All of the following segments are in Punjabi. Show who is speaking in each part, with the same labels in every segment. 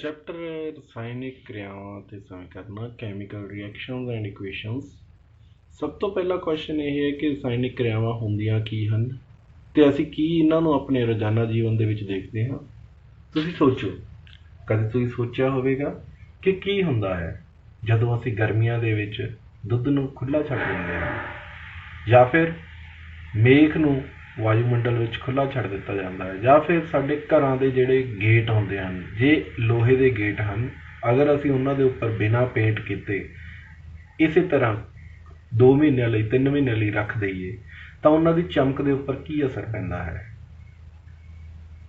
Speaker 1: ਚੈਪਟਰ ਰਸਾਇਣਿਕ ਕ੍ਰਿਆਵਾਂ ਅਤੇ ਸਮੀਕਰਨਾਂ ਕੈਮੀਕਲ ਰਿਐਕਸ਼ਨਸ ਐਂਡ ਇਕੁਏਸ਼ਨਸ। ਸਭ ਤੋਂ ਪਹਿਲਾ ਕੁਐਸਚਨ ਇਹ ਹੈ ਕਿ ਰਸਾਇਣਿਕ ਕ੍ਰਿਆਵਾਂ ਹੁੰਦੀਆਂ ਕੀ ਹਨ ਅਤੇ ਅਸੀਂ ਕੀ ਇਹਨਾਂ ਨੂੰ ਆਪਣੇ ਰੋਜ਼ਾਨਾ ਜੀਵਨ ਦੇ ਵਿੱਚ ਦੇਖਦੇ ਹਾਂ। ਤੁਸੀਂ ਸੋਚੋ, ਕਦੇ ਤੁਸੀਂ ਸੋਚਿਆ ਹੋਵੇਗਾ ਕਿ ਕੀ ਹੁੰਦਾ ਹੈ ਜਦੋਂ ਅਸੀਂ ਗਰਮੀਆਂ ਦੇ ਵਿੱਚ ਦੁੱਧ ਨੂੰ ਖੁੱਲ੍ਹਾ ਛੱਡ ਦਿੰਦੇ ਹਾਂ, ਜਾਂ ਫਿਰ ਮੇਖ ਨੂੰ ਵਾਯੂਮੰਡਲ ਵਿੱਚ ਖੁੱਲ੍ਹਾ ਛੱਡ ਦਿੱਤਾ ਜਾਂਦਾ ਹੈ, ਜਾਂ ਫਿਰ ਸਾਡੇ ਘਰਾਂ ਦੇ ਜਿਹੜੇ ਗੇਟ ਹੁੰਦੇ ਹਨ, ਜੇ ਲੋਹੇ ਦੇ ਗੇਟ ਹਨ, ਅਗਰ ਅਸੀਂ ਉਹਨਾਂ ਦੇ ਉੱਪਰ ਬਿਨਾਂ ਪੇਂਟ ਕੀਤੇ ਇਸੇ ਤਰ੍ਹਾਂ 2 ਮਹੀਨਿਆਂ ਲਈ 3 ਮਹੀਨਿਆਂ ਲਈ ਰੱਖ ਦਈਏ ਤਾਂ ਉਹਨਾਂ ਦੀ ਚਮਕ ਦੇ ਉੱਪਰ ਕੀ ਅਸਰ ਪੈਂਦਾ ਹੈ।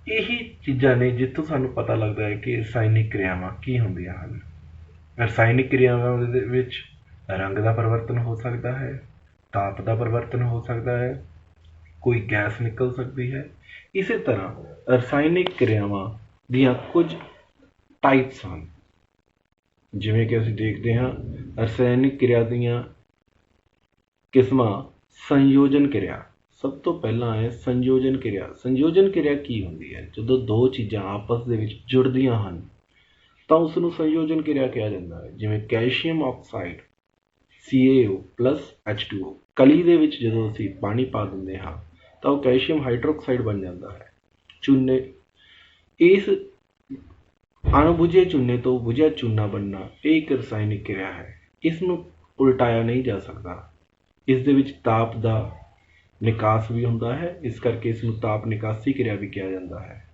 Speaker 1: ਇਹੀ ਚੀਜ਼ਾਂ ਨੇ ਜਿੱਥੋਂ ਸਾਨੂੰ ਪਤਾ ਲੱਗਦਾ ਹੈ ਕਿ ਰਸਾਇਣਿਕ ਕਿਰਿਆਵਾਂ ਕੀ ਹੁੰਦੀਆਂ ਹਨ। ਰਸਾਇਣਿਕ ਕਿਰਿਆਵਾਂ ਦੇ ਵਿੱਚ ਰੰਗ ਦਾ ਪਰਿਵਰਤਨ ਹੋ ਸਕਦਾ ਹੈ, ਤਾਪ ਦਾ ਪਰਿਵਰਤਨ ਹੋ ਸਕਦਾ ਹੈ, ਕੋਈ ਗੈਸ ਨਿਕਲ ਸਕਦੀ ਹੈ। ਇਸੇ ਤਰ੍ਹਾਂ ਰਸਾਇਣਿਕ ਕਿਰਿਆਵਾਂ ਦੀਆਂ ਕੁਝ ਟਾਈਪਸ ਹਨ, ਜਿਵੇਂ ਕਿ ਅਸੀਂ ਦੇਖਦੇ ਹਾਂ ਰਸਾਇਣਿਕ ਕਿਰਿਆ ਦੀਆਂ ਕਿਸਮਾਂ। ਸੰਯੋਜਨ ਕਿਰਿਆ ਸਭ ਤੋਂ ਪਹਿਲਾਂ ਹੈ। ਸੰਯੋਜਨ ਕਿਰਿਆ ਕੀ ਹੁੰਦੀ ਹੈ? ਜਦੋਂ ਦੋ ਚੀਜ਼ਾਂ ਆਪਸ ਦੇ ਵਿੱਚ ਜੁੜਦੀਆਂ ਹਨ ਤਾਂ ਉਸ ਨੂੰ ਸੰਯੋਜਨ ਕਿਰਿਆ ਕਿਹਾ ਜਾਂਦਾ ਹੈ। ਜਿਵੇਂ ਕੈਲਸ਼ੀਅਮ ਆਕਸਾਈਡ CaO+H2O, ਕਲੀ ਦੇ ਵਿੱਚ ਜਦੋਂ ਅਸੀਂ ਪਾਣੀ ਪਾ ਦਿੰਦੇ ਹਾਂ ਤਾਂ ਉਹ ਕੈਲਸ਼ੀਅਮ ਹਾਈਡਰੋਕਸਾਈਡ ਬਣ ਜਾਂਦਾ ਹੈ। ਚੂਨੇ, ਇਸ ਅਣਬੁਝੇ ਚੂਨੇ ਤੋਂ ਬੁਝਿਆ ਚੂਨਾ ਬਣਨਾ, ਇਹ ਇੱਕ ਰਸਾਇਣਿਕ ਕਿਰਿਆ ਹੈ। ਇਸ ਨੂੰ ਉਲਟਾਇਆ ਨਹੀਂ ਜਾ ਸਕਦਾ। ਇਸ ਦੇ ਵਿੱਚ ਤਾਪ ਦਾ ਨਿਕਾਸ ਵੀ ਹੁੰਦਾ ਹੈ, ਇਸ ਕਰਕੇ ਇਸ ਨੂੰ ਤਾਪ ਨਿਕਾਸੀ ਕਿਰਿਆ ਵੀ ਕਿਹਾ ਜਾਂਦਾ ਹੈ।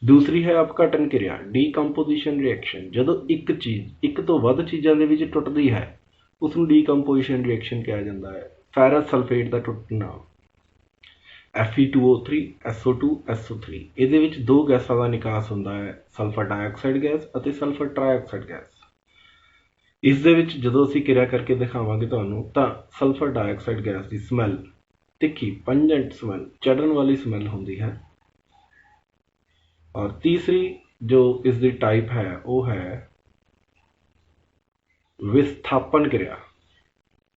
Speaker 1: ਦੂਸਰੀ ਹੈ ਅਪਘਟਨ ਕਿਰਿਆ, ਡੀਕੰਪੋਜੀਸ਼ਨ ਰਿਐਕਸ਼ਨ। ਜਦੋਂ ਇੱਕ ਚੀਜ਼ ਇੱਕ ਤੋਂ ਵੱਧ ਚੀਜ਼ਾਂ ਦੇ ਵਿੱਚ ਟੁੱਟਦੀ ਹੈ ਉਸ ਨੂੰ ਡੀਕੰਪੋਜੀਸ਼ਨ ਰਿਐਕਸ਼ਨ ਕਿਹਾ ਜਾਂਦਾ ਹੈ। ਫੈਰਸ ਸਲਫੇਟ ਦਾ ਟੁੱਟਣਾ, Fe2O3 SO2 SO3, ਇਹਦੇ ਵਿੱਚ ਦੋ ਗੈਸਾਂ ਦਾ ਨਿਕਾਸ ਹੁੰਦਾ ਹੈ, ਸਲਫਰ ਡਾਈਆਕਸਾਈਡ ਗੈਸ ਅਤੇ ਸਲਫਰ ਟਰਾਈਆਕਸਾਈਡ ਗੈਸ। ਇਸ ਦੇ ਵਿੱਚ ਜਦੋਂ ਅਸੀਂ ਕਿਰਿਆ ਕਰਕੇ ਦਿਖਾਵਾਂਗੇ ਤੁਹਾਨੂੰ, ਤਾਂ ਸਲਫਰ ਡਾਈਆਕਸਾਈਡ ਗੈਸ ਦੀ ਸਮੈਲ ਤਿੱਖੀ, ਪੰਜੈਂਟ ਸਮੈਲ, ਚੜ੍ਹਨ ਵਾਲੀ ਸਮੈਲ ਹੁੰਦੀ ਹੈ। ਔਰ ਤੀਸਰੀ ਜੋ ਇਸ ਦੀ ਟਾਈਪ ਹੈ ਉਹ ਹੈ ਵਿਸਥਾਪਨ ਕਿਰਿਆ।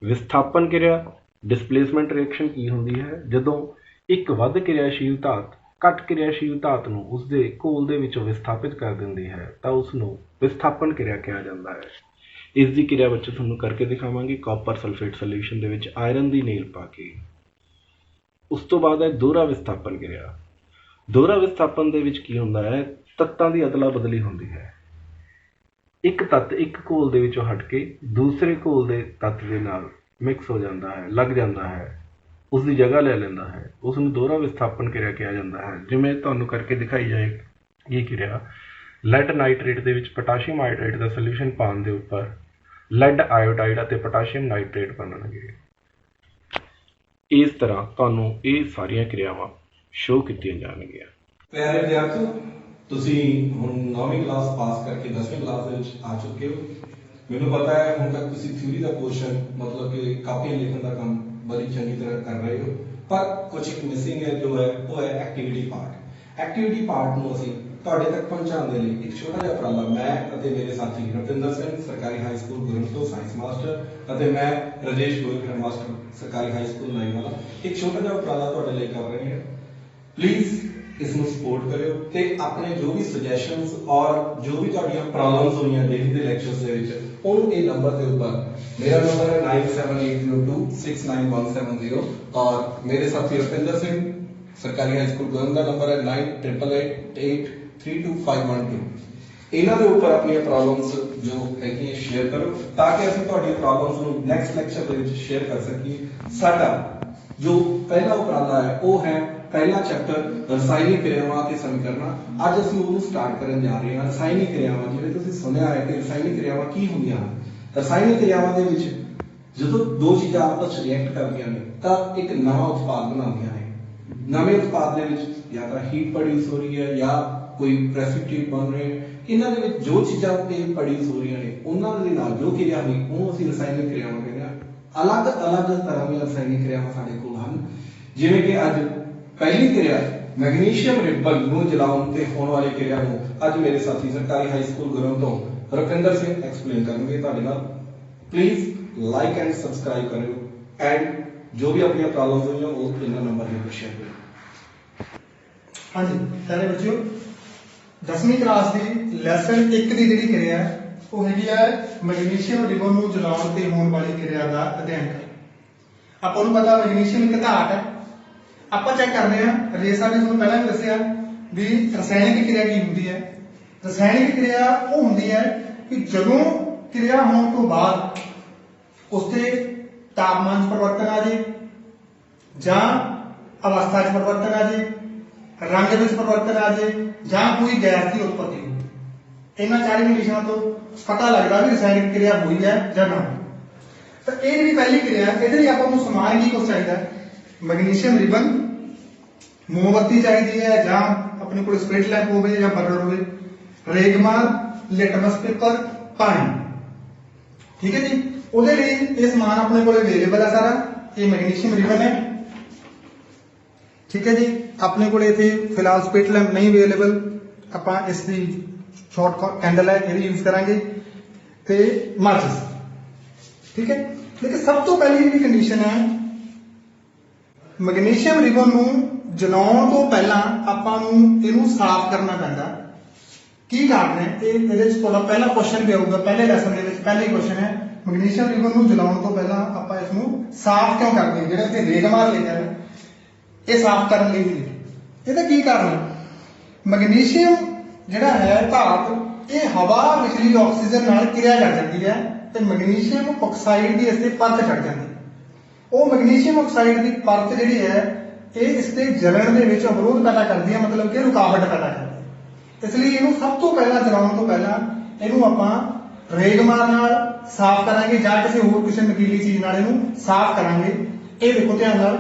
Speaker 1: ਵਿਸਥਾਪਨ ਕਿਰਿਆ ਡਿਸਪਲੇਸਮੈਂਟ ਰਿਐਕਸ਼ਨ ਕੀ ਹੁੰਦੀ ਹੈ? ਜਦੋਂ ਇੱਕ ਵੱਧ ਕਿਰਿਆਸ਼ੀਲ ਧਾਤ ਘੱਟ ਕਿਰਿਆਸ਼ੀਲ ਧਾਤ ਨੂੰ ਉਸਦੇ ਘੋਲ ਦੇ ਵਿੱਚੋਂ ਵਿਸਥਾਪਿਤ ਕਰ ਦਿੰਦੀ ਹੈ ਤਾਂ ਉਸ ਨੂੰ ਵਿਸਥਾਪਨ ਕਿਰਿਆ ਕਿਹਾ ਜਾਂਦਾ ਹੈ। ਇਸ ਦੀ ਕਿਰਿਆ ਵਿੱਚ ਤੁਹਾਨੂੰ ਕਰਕੇ ਦਿਖਾਵਾਂਗੇ ਕਾਪਰ ਸਲਫੇਟ ਸੋਲਿਊਸ਼ਨ ਦੇ ਵਿੱਚ ਆਇਰਨ ਦੀ ਨੀਲ ਪਾ ਕੇ। ਉਸ ਤੋਂ ਬਾਅਦ ਹੈ ਦੋਹਰਾ ਵਿਸਥਾਪਨ ਕਿਰਿਆ। ਦੋਹਰਾ ਵਿਸਥਾਪਨ ਦੇ ਵਿੱਚ ਕੀ ਹੁੰਦਾ ਹੈ? ਤੱਤਾਂ ਦੀ ਅਦਲਾ ਬਦਲੀ ਹੁੰਦੀ ਹੈ। ਇੱਕ ਤੱਤ ਇੱਕ ਘੋਲ ਦੇ ਵਿੱਚੋਂ ਹਟ ਕੇ ਦੂਸਰੇ ਘੋਲ ਦੇ ਤੱਤ ਦੇ ਨਾਲ ਮਿਕਸ ਹੋ ਜਾਂਦਾ ਹੈ, ਲੱਗ ਜਾਂਦਾ ਹੈ, ਉਸ ਦੀ ਜਗ੍ਹਾ ਲੈ ਲੈਂਦਾ ਹੈ। ਉਸ ਨੂੰ ਦੋਹਰਾ ਵਿਸਥਾਪਨ ਕਿਰਿਆ ਕਿਹਾ ਜਾਂਦਾ ਹੈ। ਜਿਵੇਂ ਤੁਹਾਨੂੰ ਕਰਕੇ ਦਿਖਾਈ ਜਾਏ ਇਹ ਕਿਰਿਆ, ਲੈਡ ਨਾਈਟ੍ਰੇਟ ਦੇ ਵਿੱਚ ਪੋਟਾਸ਼ੀਅਮ ਹਾਈਡਰੇਟ ਦਾ ਸੋਲਿਊਸ਼ਨ ਪਾਉਣ ਦੇ ਉੱਪਰ ਲੈਡ ਆਇਓਡਾਈਡ ਅਤੇ ਪੋਟਾਸ਼ੀਅਮ ਨਾਈਟ੍ਰੇਟ ਬਣਨਗੇ। ਇਸ ਤਰ੍ਹਾਂ ਤੁਹਾਨੂੰ ਇਹ ਸਾਰੀਆਂ ਕਿਰਿਆਵਾਂ ਸ਼ੋਅ ਕੀਤੀਆਂ ਜਾਣਗੀਆਂ।
Speaker 2: ਪਿਆਰੇ ਵਿਦਿਆਰਥੀਓ, ਤੁਸੀਂ ਹੁਣ 9ਵੀਂ ਕਲਾਸ ਪਾਸ ਕਰਕੇ 10ਵੀਂ ਕਲਾਸ ਦੇ ਵਿੱਚ ਆ ਚੁੱਕੇ ਹੋ। ਮੈਨੂੰ ਪਤਾ ਹੈ ਹੁਣ ਤੱਕ ਤੁਸੀਂ ਥਿਊਰੀ ਦਾ ਪੋਰਸ਼ਨ ਮਤਲਬ ਕਿ ਕਾਪੀਆਂ ਲਿਖਣ ਦਾ ਕੰਮ ਬੜੀ ਚੰਗੀ ਤਰ੍ਹਾਂ ਕਰ ਰਹੇ ਹੋ, ਪਰ ਕੁਝ ਇੱਕ ਮਿਸਿੰਗ ਹੈ ਜੋ ਹੈ ਉਹ ਹੈ ਐਕਟੀਵਿਟੀ ਪਾਰਟ। ਐਕਟੀਵਿਟੀ ਪਾਰਟ ਨੂੰ ਅਸੀਂ ਤੁਹਾਡੇ ਤੱਕ ਪਹੁੰਚਾਉਣ ਦੇ ਲਈ ਇੱਕ ਛੋਟਾ ਜਿਹਾ ਉਪਰਾਲਾ ਮੈਂ ਅਤੇ ਮੇਰੇ ਸਾਥੀ ਰੁਪਿੰਦਰ ਸਿੰਘ ਸਰਕਾਰੀ ਹਾਈ ਸਕੂਲ ਗੁਰਮ ਤੋਂ ਸਾਇੰਸ ਮਾਸਟਰ ਅਤੇ ਮੈਂ ਰਾਜੇਸ਼ ਗੋਇਲ ਹੈਡ ਮਾਸਟਰ ਸਰਕਾਰੀ ਹਾਈ ਸਕੂਲ ਨਾਈਵਾਲਾ ਇੱਕ ਛੋਟਾ ਜਿਹਾ ਉਪਰਾਲਾ ਤੁਹਾਡੇ ਲਈ ਕਰ ਰਹੇ ਹਾਂ। ਪਲੀਜ਼ ਇਸ ਨੂੰ ਸਪੋਰਟ ਕਰਿਓ ਤੇ ਆਪਣੇ ਜੋ ਵੀ ਸੁਜੈਸ਼ਨਸ ਔਰ ਜੋ ਵੀ ਤੁਹਾਡੀਆਂ ਪ੍ਰੋਬਲਮਸ ਹੋਈਆਂ ਡੇਲੀ ਦੇ ਲੈਕਚਰਸ ਦੇ ਵਿੱਚ ਉਹਨੂੰ ਇਹ ਨੰਬਰ ਦੇ ਉੱਪਰ, ਮੇਰਾ ਨੰਬਰ ਹੈ 9780269170 ਔਰ ਮੇਰੇ ਸਾਥੀ ਰੁਪਿੰਦਰ ਸਿੰਘ ਸਰਕਾਰੀ ਹਾਈ ਸਕੂਲ ਗੁਰਮ ਦਾ ਨੰਬਰ ਹੈ 9888832512। ਇਹਨਾਂ ਦੇ ਉੱਪਰ ਆਪਣੀਆਂ ਪ੍ਰੋਬਲਮਸ ਜੋ ਹੈਗੀਆਂ ਸ਼ੇਅਰ ਕਰੋ ਤਾਂ ਕਿ ਅਸੀਂ ਤੁਹਾਡੀਆਂ ਪ੍ਰੋਬਲਮਸ ਨੂੰ ਨੈਕਸਟ ਲੈਕਚਰ ਦੇ ਵਿੱਚ ਸ਼ੇਅਰ ਕਰ ਸਕੀਏ। ਸਾਡਾ ਜੋ ਪਹਿਲਾ ਉਪਰਾਲਾ ਹੈ ਉਹ ਹੈ ਪਹਿਲਾ ਚੈਪਟਰ ਰਸਾਇਣਿਕ ਕਿਰਿਆਵਾਂ ਅਤੇ ਸਮੀਕਰਨਾਂ। ਅੱਜ ਅਸੀਂ ਉਹਨੂੰ ਸਟਾਰਟ ਕਰਨ ਜਾ ਰਹੇ ਹਾਂ। ਰਸਾਇਣਿਕ ਕਿਰਿਆਵਾਂ, ਜਿਵੇਂ ਤੁਸੀਂ ਸੁਣਿਆ ਹੈ ਕਿ ਰਸਾਇਣਿਕ ਕਿਰਿਆਵਾਂ ਕੀ ਹੁੰਦੀਆਂ ਹਨ। ਰਸਾਇਣਿਕ ਕਿਰਿਆਵਾਂ ਦੇ ਵਿੱਚ ਜਦੋਂ ਦੋ ਚੀਜ਼ਾਂ ਆਪਸ ਵਿੱਚ ਰਿਐਕਟ ਕਰਦੀਆਂ ਨੇ ਤਾਂ ਇੱਕ ਨਵਾਂ ਉਤਪਾਦ ਬਣਾਉਂਦੀਆਂ ਨੇ। ਨਵੇਂ ਉਤਪਾਦ ਦੇ ਵਿੱਚ ਜਾਂ ਤਾਂ ਹੀਟ ਪ੍ਰੋਡਿਊਸ ਹੋ ਰਹੀ ਹੈ ਜਾਂ ਕੋਈ ਪ੍ਰੈਸਿਪੀਟੇਟ ਬਣ ਰਹੇ ਹੈ। ਇਹਨਾਂ ਦੇ ਵਿੱਚ ਜੋ ਚੀਜ਼ਾਂ ਪ੍ਰੋਡਿਊਸ ਹੋ ਰਹੀਆਂ ਨੇ ਉਹਨਾਂ ਦੇ ਨਾਲ ਜੋ ਕਿਰਿਆ ਹੋਈ ਉਹਨੂੰ ਅਸੀਂ ਰਸਾਇਣਿਕ ਕਿਰਿਆਵਾਂ ਕਹਿੰਦੇ ਹਾਂ। ਅਲੱਗ-ਅਲੱਗ ਤਰ੍ਹਾਂ ਦੀਆਂ ਰਸਾਇਣਿਕ ਕਿਰਿਆਵਾਂ ਸਾਡੇ ਕੋਲ ਹਨ, ਜਿਵੇਂ ਕਿ ਅੱਜ ਪਹਿਲੀ ਕਿਰਿਆ ਮੈਗਨੀਸ਼ੀਅਮ ਰਿਪਲ ਨੂੰ ਜਲਾਉਣ ਤੇ ਹੋਣ ਵਾਲੀ ਕਿਰਿਆ ਨੂੰ ਅੱਜ ਮੇਰੇ ਸਾਥੀ ਸਰਕਾਰੀ ਹਾਈ ਸਕੂਲ ਗੁਰਮ ਤੋਂ ਰੁਪਿੰਦਰ ਸਿੰਘ ਐਕਸਪਲੇਨ ਕਰਨਗੇ ਤੁਹਾਡੇ ਨਾਲ। ਪਲੀਜ਼ ਲਾਈਕ ਐਂਡ ਸਬਸਕ੍ਰਾਈਬ ਕਰਿਓ ਐਂਡ ਜੋ ਵੀ ਆਪਣੀਆਂ ਪ੍ਰੋਬਲਮਸ ਹੋਈਆਂ ਉਹ ਇਹਨਾਂ ਨੰਬਰ ਦੇ ਉੱਪਰ ਸ਼ੇਅਰ ਕਰੋ।
Speaker 3: ਹਾਂਜੀ ਸਾਰੇ ਬੱਚਿਓ, 10ਵੀਂ ਕਲਾਸ ਦੀ ਲੈਸਨ 1 ਦੀ ਜਿਹੜੀ ਕਿਰਿਆ ਹੈ ਉਹ ਹੈਗੀ ਹੈ ਮੈਗਨੀਸ਼ੀਅਮ ਰਿਬਨ ਨੂੰ ਜਲਾਉਣ ਤੇ ਹੋਣ ਵਾਲੀ ਕਿਰਿਆ ਦਾ ਅਧਿਐਨ ਕਰੋ। ਆਪਾਂ ਨੂੰ ਪਤਾ ਮੈਗਨੀਸ਼ੀਅਮ ਇੱਕ ਧਾਤ ਹੈ। ਆਪਾਂ ਚੈੱਕ ਕਰਦੇ ਹਾਂ ਰੇਸਾ ਨੇ ਤੁਹਾਨੂੰ ਪਹਿਲਾਂ ਵੀ ਦੱਸਿਆ ਵੀ ਰਸਾਇਣਿਕ ਕਿਰਿਆ ਕੀ ਹੁੰਦੀ ਹੈ। ਰਸਾਇਣਿਕ ਕਿਰਿਆ ਉਹ ਹੁੰਦੀ ਹੈ ਕਿ ਜਦੋਂ ਕਿਰਿਆ ਹੋਣ ਤੋਂ ਬਾਅਦ ਉਸ ਤੇ ਤਾਪਮਾਨ 'ਚ ਪਰਿਵਰਤਨ ਆ ਜੇ ਜਾਂ ਅਵਸਥਾ 'ਚ ਪਰਿਵਰਤਨ ਆ ਜੇ, ਰੰਗ ਵਿੱਚ ਪਰਿਵਰਤਨ ਆ ਜੇ ਜਾਂ ਕੋਈ ਗੈਸ ਦੀ ਉਤਪਤੀ ਹੋ। ਇਹਨਾਂ ਚਾਰੇ ਕੰਡੀਸ਼ਨਾਂ ਤੋਂ ਪਤਾ ਲੱਗਦਾ ਵੀ ਰਸਾਇਣਿਕ ਕਿਰਿਆ ਹੋਈ ਹੈ ਜਾਂ ਨਾ। ਤਾਂ ਇਹ ਜਿਹੜੀ ਪਹਿਲੀ ਕਿਰਿਆ ਇਹਦੇ ਲਈ ਆਪਾਂ ਨੂੰ ਸਮਾਨ ਕੀ ਕੁਝ ਚਾਹੀਦਾ, ਮੈਗਨੀਸ਼ੀਅਮ ਰਿਬਨ, ਮੋਮਬੱਤੀ ਚਾਹੀਦੀ ਹੈ ਜਾਂ ਆਪਣੇ ਕੋਲ ਸਪਿਰਿਟ ਲੈਂਪ ਹੋਵੇ ਜਾਂ ਬਰਨਰ ਹੋਵੇ, ਰੇਗਮਾਰ, ਲਿਟਮਸ ਪੇਪਰ, ਪਾਣੀ। ਠੀਕ ਹੈ ਜੀ। ਉਹਦੇ ਲਈ ਇਹ ਸਮਾਨ ਆਪਣੇ ਕੋਲ ਅਵੇਲੇਬਲ ਹੈ ਸਾਰਾ। ਇਹ ਮੈਗਨੀਸ਼ੀਅਮ ਰਿਬਨ ਹੈ। ਠੀਕ ਹੈ ਜੀ। ਆਪਣੇ ਕੋਲ ਇੱਥੇ ਫਿਲਹਾਲ ਸਪਿਰਿਟ ਲੈਂਪ ਨਹੀਂ ਅਵੇਲੇਬਲ, ਆਪਾਂ ਇਸ ਦੀ ਸ਼ਾਰਟ ਕੈਂਡਲ ਹੈ ਇਹਦੀ ਯੂਜ਼ ਕਰਾਂਗੇ ਤੇ ਮਾਚਿਸ। ਠੀਕ ਹੈ। ਲੇਕਿਨ ਸਭ ਤੋਂ ਪਹਿਲੀ ਜਿਹੜੀ ਕੰਡੀਸ਼ਨ ਹੈ ਮੈਗਨੀਸ਼ੀਅਮ ਰਿਬਨ ਨੂੰ ਜਲਾਉਣ ਤੋਂ ਪਹਿਲਾਂ ਆਪਾਂ ਨੂੰ ਇਹਨੂੰ ਸਾਫ਼ ਕਰਨਾ ਪੈਂਦਾ। ਕੀ ਕਾਰਨ ਹੈ ਇਹ ਇਹਦੇ ਵਿੱਚ ਤੁਹਾਡਾ ਪਹਿਲਾ ਕੁਐਸਚਨ ਵੀ ਆਊਗਾ ਪਹਿਲੇ ਲੈਸਨ ਦੇ ਵਿੱਚ। ਪਹਿਲਾ ਹੀ ਕੁਐਸਚਨ ਹੈ ਮੈਗਨੀਸ਼ੀਅਮ ਰਿਬਨ ਨੂੰ ਜਲਾਉਣ ਤੋਂ ਪਹਿਲਾਂ ਆਪਾਂ ਇਸ ਨੂੰ ਸਾਫ਼ ਕਿਉਂ ਕਰਦੇ ਹਾਂ। ਜਿਹੜਾ ਇੱਥੇ ਰੇਗਮਾਰ ਲਿਖਿਆ ਹੈ ਇਹ ਸਾਫ਼ ਕਰਨ ਲਈ ਹੀ। ਇਹਦਾ ਕੀ ਕਾਰਨ ਹੈ, ਮੈਗਨੀਸ਼ੀਅਮ ਜਿਹੜਾ ਹੈ ਧਾਤ ਇਹ ਹਵਾ ਵਿਚਲੀ ਆਕਸੀਜਨ ਨਾਲ ਕਿਰਿਆ ਕਰ ਜਾਂਦੀ ਹੈ ਤੇ ਮੈਗਨੀਸ਼ੀਅਮ ਆਕਸਾਈਡ ਦੀ ਇਸ ਤੇ ਪਰਤ ਚੜ ਜਾਂਦੀ। ਉਹ ਮੈਗਨੀਸ਼ੀਅਮ ਆਕਸਾਈਡ ਦੀ ਪਰਤ ਜਿਹੜੀ ਹੈ ਇਹ ਇਸ ਤੇ ਜਲਣ ਦੇ ਵਿੱਚ ਅਵਰੋਧ ਪੈਦਾ ਕਰਦੀ ਹੈ, ਮਤਲਬ ਕਿ ਰੁਕਾਵਟ ਪੈਦਾ ਕਰਦੀ ਹੈ। ਇਸ ਲਈ ਇਹਨੂੰ ਸਭ ਤੋਂ ਪਹਿਲਾਂ ਜਲਾਉਣ ਤੋਂ ਪਹਿਲਾਂ ਇਹਨੂੰ ਆਪਾਂ ਰੇਗਮਾਰ ਨਾਲ ਸਾਫ਼ ਕਰਾਂਗੇ ਜਾਂ ਕਿਸੇ ਨਕੀਲੀ ਚੀਜ਼ ਨਾਲ ਇਹਨੂੰ ਸਾਫ਼ ਕਰਾਂਗੇ। ਇਹ ਦੇਖੋ ਧਿਆਨ ਨਾਲ,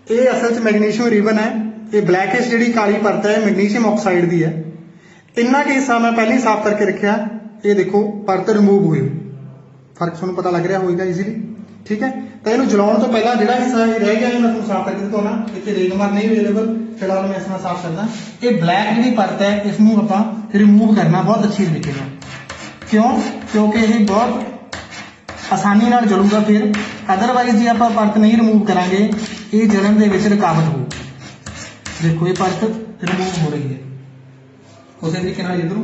Speaker 3: ਇਹ ਅਸਲ 'ਚ ਮੈਗਨੀਸ਼ੀਅਮ ਰਿਬਨ ਹੈ। ਇਹ ਬਲੈਕਿਸ਼ ਜਿਹੜੀ ਕਾਲੀ ਪਰਤ ਹੈ ਮੈਗਨੀਸ਼ੀਅਮ ਆਕਸਾਈਡ ਦੀ ਹੈ। ਇੰਨਾ ਕੁ ਹਿੱਸਾ ਮੈਂ ਪਹਿਲਾਂ ਹੀ ਸਾਫ਼ ਕਰਕੇ ਰੱਖਿਆ। ਇਹ ਦੇਖੋ ਪਰਤ ਰਿਮੂਵ ਹੋਈ, ਫਰਕ ਤੁਹਾਨੂੰ ਪਤਾ ਲੱਗ ਰਿਹਾ ਹੋਵੇਗਾ ਈਜ਼ੀਲੀ। ਠੀਕ ਹੈ। ਤਾਂ ਇਹਨੂੰ ਜਲਾਉਣ ਤੋਂ ਪਹਿਲਾਂ ਜਿਹੜਾ ਹਿੱਸਾ ਇਹ ਰਹਿ ਗਿਆ ਇਹ ਮੈਂ ਤੁਹਾਨੂੰ ਸਾਫ਼ ਕਰਕੇ ਦਿਖਾਉਣਾ। ਇੱਥੇ ਰੇਗਮਾਰ ਨਹੀਂ ਅਵੇਲੇਬਲ, ਫਿਲਹਾਲ ਮੈਂ ਇਸ ਨਾਲ ਸਾਫ਼ ਕਰਦਾ। ਇਹ ਬਲੈਕ ਜਿਹੜੀ ਪਰਤ ਹੈ ਇਸ ਨੂੰ ਆਪਾਂ ਰਿਮੂਵ ਕਰਨਾ ਬਹੁਤ ਅੱਛੀ ਤਰੀਕੇ ਨਾਲ। ਕਿਉਂ? ਕਿਉਂਕਿ ਇਹ ਬਹੁਤ ਆਸਾਨੀ ਨਾਲ ਜਲੂਗਾ ਫਿਰ। ਅਦਰਵਾਈਜ਼ ਜੇ ਆਪਾਂ ਪਰਤ ਨਹੀਂ ਰਿਮੂਵ ਕਰਾਂਗੇ ਇਹ ਜਲਣ ਦੇ ਵਿੱਚ ਰੁਕਾਵਟ ਹੋਊ। ਦੇਖੋ ਇਹ ਪਰਤ ਰਿਮੂਵ ਹੋ ਰਹੀ ਹੈ ਉਸੇ ਤਰੀਕੇ ਨਾਲ ਇਧਰੋਂ।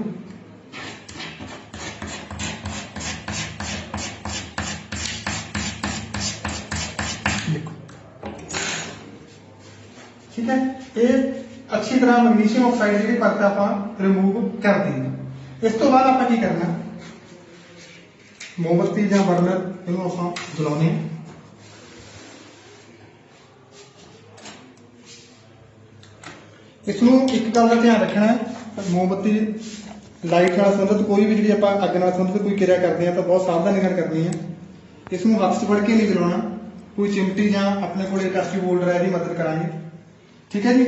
Speaker 3: ਦੇਖੋ ਠੀਕ ਹੈ। ਇਹ ਅੱਛੀ ਤਰ੍ਹਾਂ ਮੈਗਨੀਸ਼ੀਅਮ ਆਕਸਾਈਡ ਜਿਹੜੀ ਪਰਤ ਆਪਾਂ ਰਿਮੂਵ ਕਰਤੀ ਹੈ। ਇਸ ਤੋਂ ਬਾਅਦ ਆਪਾਂ ਕੀ ਕਰਨਾ, ਮੋਮਬੱਤੀ ਜਾਂ ਬਰਨਰ ਇਹਨੂੰ ਆਪਾਂ ਜਲਾਉਣੇ। ਇਸ ਨੂੰ ਇੱਕ ਗੱਲ ਦਾ ਧਿਆਨ ਰੱਖਣਾ, ਮੋਮਬੱਤੀ ਲਾਈਟ ਨਾਲ ਸੰਬੰਧਿਤ ਕੋਈ ਵੀ ਜਿਹੜੀ ਆਪਾਂ ਅੱਗ ਨਾਲ ਸੰਬੰਧਿਤ ਕੋਈ ਕਿਰਿਆ ਕਰਦੇ ਹਾਂ ਤਾਂ ਬਹੁਤ ਸਾਵਧਾਨੀ ਨਾਲ ਕਰਨੀ ਹੈ। ਇਸ ਨੂੰ ਹੱਥ 'ਚ ਫੜ ਕੇ ਨਹੀਂ ਜਲਾਉਣਾ। ਕੋਈ ਚਿਮਟੀ ਜਾਂ ਆਪਣੇ ਕੋਲ ਟੈਸਟੀ ਹੋਲਡਰ ਹੈ ਇਹਦੀ ਮਦਦ ਕਰਾਂਗੇ। ਠੀਕ ਹੈ ਜੀ।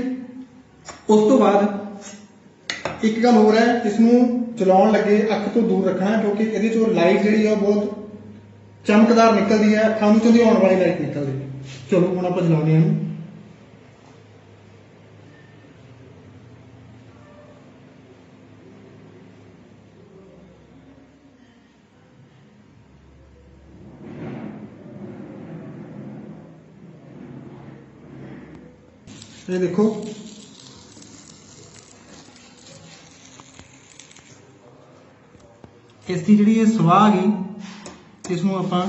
Speaker 3: ਉਸ ਤੋਂ ਬਾਅਦ ਇੱਕ ਗੱਲ ਹੋਰ ਹੈ, ਇਸ ਨੂੰ ਚਲਾਉਣ ਲੱਗੇ ਅੱਖ ਤੋਂ ਦੂਰ ਰੱਖਣਾ ਕਿਉਂਕਿ ਇਹਦੇ 'ਚੋਂ ਲਾਈਟ ਜਿਹੜੀ ਹੈ ਉਹ ਬਹੁਤ ਚਮਕਦਾਰ ਨਿਕਲਦੀ ਹੈ, ਅੱਖਾਂ ਨੂੰ ਚੰਦਿਆਉਣ ਵਾਲੀ ਲਾਈਟ ਨਿਕਲਦੀ ਹੈ। ਚਲੋ ਹੁਣ ਆਪਾਂ ਚਲਾਉਂਦੇ ਹਾਂ ਇਹਨੂੰ। ਇਹ ਦੇਖੋ ਇਸ ਦੀ ਜਿਹੜੀ ਇਹ ਸਵਾਹ ਗਈ ਇਸ ਨੂੰ ਆਪਾਂ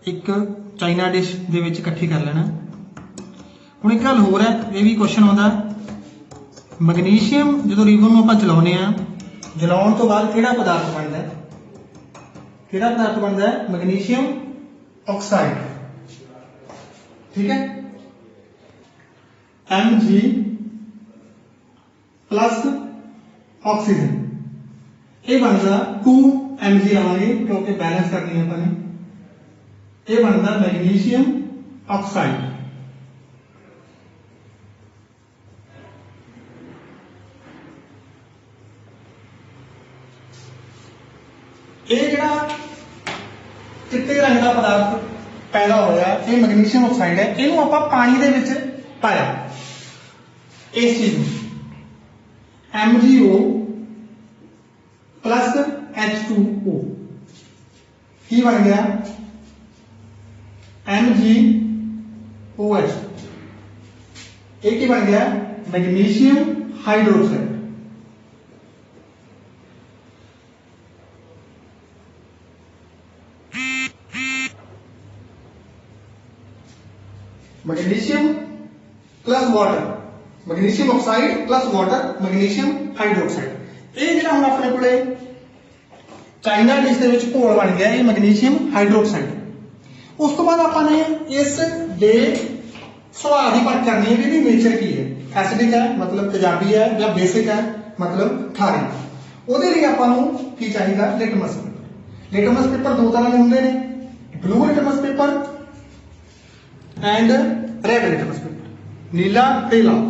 Speaker 3: ਇੱਕ ਚਾਈਨਾ ਡਿਸ਼ ਦੇ ਵਿੱਚ ਇਕੱਠੀ ਕਰ ਲੈਣਾ। ਹੁਣ ਇੱਕ ਗੱਲ ਹੋਰ ਹੈ, ਇਹ ਵੀ ਕੁਐਸਚਨ ਆਉਂਦਾ ਮੈਗਨੀਸ਼ੀਅਮ ਜਦੋਂ ਰਿਬਨ ਨੂੰ ਆਪਾਂ ਜਲਾਉਂਦੇ ਆ ਜਲਾਉਣ ਤੋਂ ਬਾਅਦ ਕਿਹੜਾ ਪਦਾਰਥ ਬਣਦਾ ਹੈ? ਕਿਹੜਾ ਪਦਾਰਥ ਬਣਦਾ ਹੈ? Magnesium oxide. ठीक है। Mg प्लस ऑक्सीजन ये बनता 2 Mg लावांगे क्योंकि बैलेंस करनी है अपने। ये बनता मैग्नीशियम ऑक्साइड। ये जिहड़ा चिट्टे रंग का पदार्थ पैदा होया ये मैग्नीशियम ऑक्साइड है। इनू आपां पानी दे विच पाया इस चीज में MgO प्लस H2O की बन गया MgOH। ये की बन गया magnesium hydroxide. Magnesium plus water, magnesium oxide plus water, magnesium hydroxide. ये ਜਿਹੜਾ ਹੁਣ ਆਪਣੇ ਕੋਲੇ ਚਾਈਨਾ ਡਿਸ਼ ਦੇ ਵਿੱਚ ਘੋਲ ਬਣ ਗਿਆ ਇਹ ਮੈਗਨੀਸ਼ੀਅਮ ਹਾਈਡਰੋਕਸਾਈਡ। ਉਸ ਤੋਂ ਬਾਅਦ ਆਪਾਂ ਨੇ ਇਸ ਦੇ ਸੁਭਾਅ ਦੀ ਪਰਖ ਕਰਨੀ ਹੈ ਵੀ ਇਹਦੀ ਨੇਚਰ ਕੀ ਹੈ, ਐਸਿਡਿਕ ਹੈ ਮਤਲਬ ਤੇਜ਼ਾਬੀ ਹੈ ਜਾਂ ਬੇਸਿਕ ਹੈ ਮਤਲਬ ਖਾਰੀ। ਉਹਦੇ ਲਈ ਆਪਾਂ ਨੂੰ ਕੀ ਚਾਹੀਦਾ, ਲਿਟਮਸ ਪੇਪਰ। ਲਿਟਮਸ ਪੇਪਰ ਦੋ ਤਰ੍ਹਾਂ ਦੇ ਹੁੰਦੇ ਨੇ, blue litmus paper and red litmus paper, ਨੀਲਾ ਤੇ ਲਾਲ।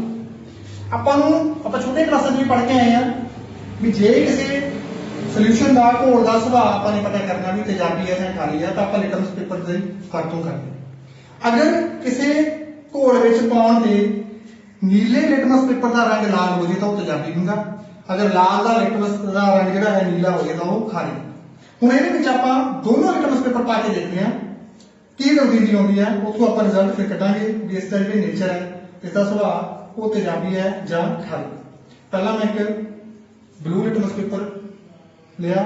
Speaker 3: ਆਪਾਂ ਛੋਟੇ ਕਲਾਸਾਂ 'ਚ ਵੀ ਪੜ੍ਹ ਕੇ ਆਏ ਆ ਵੀ ਜੇ ਕਿਸੇ ਸੋਲੂਸ਼ਨ ਦਾ ਘੋਲ ਦਾ ਸੁਭਾਅ ਆਪਾਂ ਨੇ ਪਤਾ ਕਰਨਾ ਵੀ ਤੇਜ਼ਾਬੀ ਹੈ ਜਾਂ ਖਾਰੀ ਹੈ ਤਾਂ ਆਪਾਂ ਲਿਟਮਸ ਪੇਪਰ ਦੀ ਵਰਤੋਂ ਕਰਦੇ ਹਾਂ। ਅਗਰ ਕਿਸੇ ਘੋਲ ਵਿੱਚ ਪਾਉਣ ਤੇ ਨੀਲੇ ਲਿਟਮਸ ਪੇਪਰ ਦਾ ਰੰਗ ਲਾਲ ਹੋ ਜੇ ਤਾਂ ਉਹ ਤੇਜ਼ਾਬੀ ਹੁੰਦਾ, ਅਗਰ ਲਾਲ ਦਾ ਲਿਟਮਸ ਦਾ ਰੰਗ ਜਿਹੜਾ ਹੈ ਨੀਲਾ ਹੋ ਜੇ ਤਾਂ ਉਹ ਖਾਰੀ। ਹੁਣ ਇਹਦੇ ਵਿੱਚ ਆਪਾਂ ਦੋਨੋਂ ਲਿਟਮਸ ਪੇਪਰ ਪਾ ਕੇ ਦੇਖਦੇ ਹਾਂ ਕੀ ਤਬਦੀਲੀ ਆਉਂਦੀ ਹੈ, ਉੱਥੋਂ ਆਪਾਂ ਰਿਜ਼ਲਟ ਫਿਰ ਕੱਢਾਂਗੇ ਵੀ ਇਸ ਦਾ ਜਿਹੜੀ ਨੇਚਰ ਹੈ, ਇਸ ਦਾ ਸੁਭਾਅ ਉਹ ਤੇਜ਼ਾਬੀ ਹੈ ਜਾਂ ਖਾਰੀ। ਪਹਿਲਾਂ ਮੈਂ ਇੱਕ ਬਲੂ ਲਿਟਮਸ ਪੇਪਰ ਲਿਆ,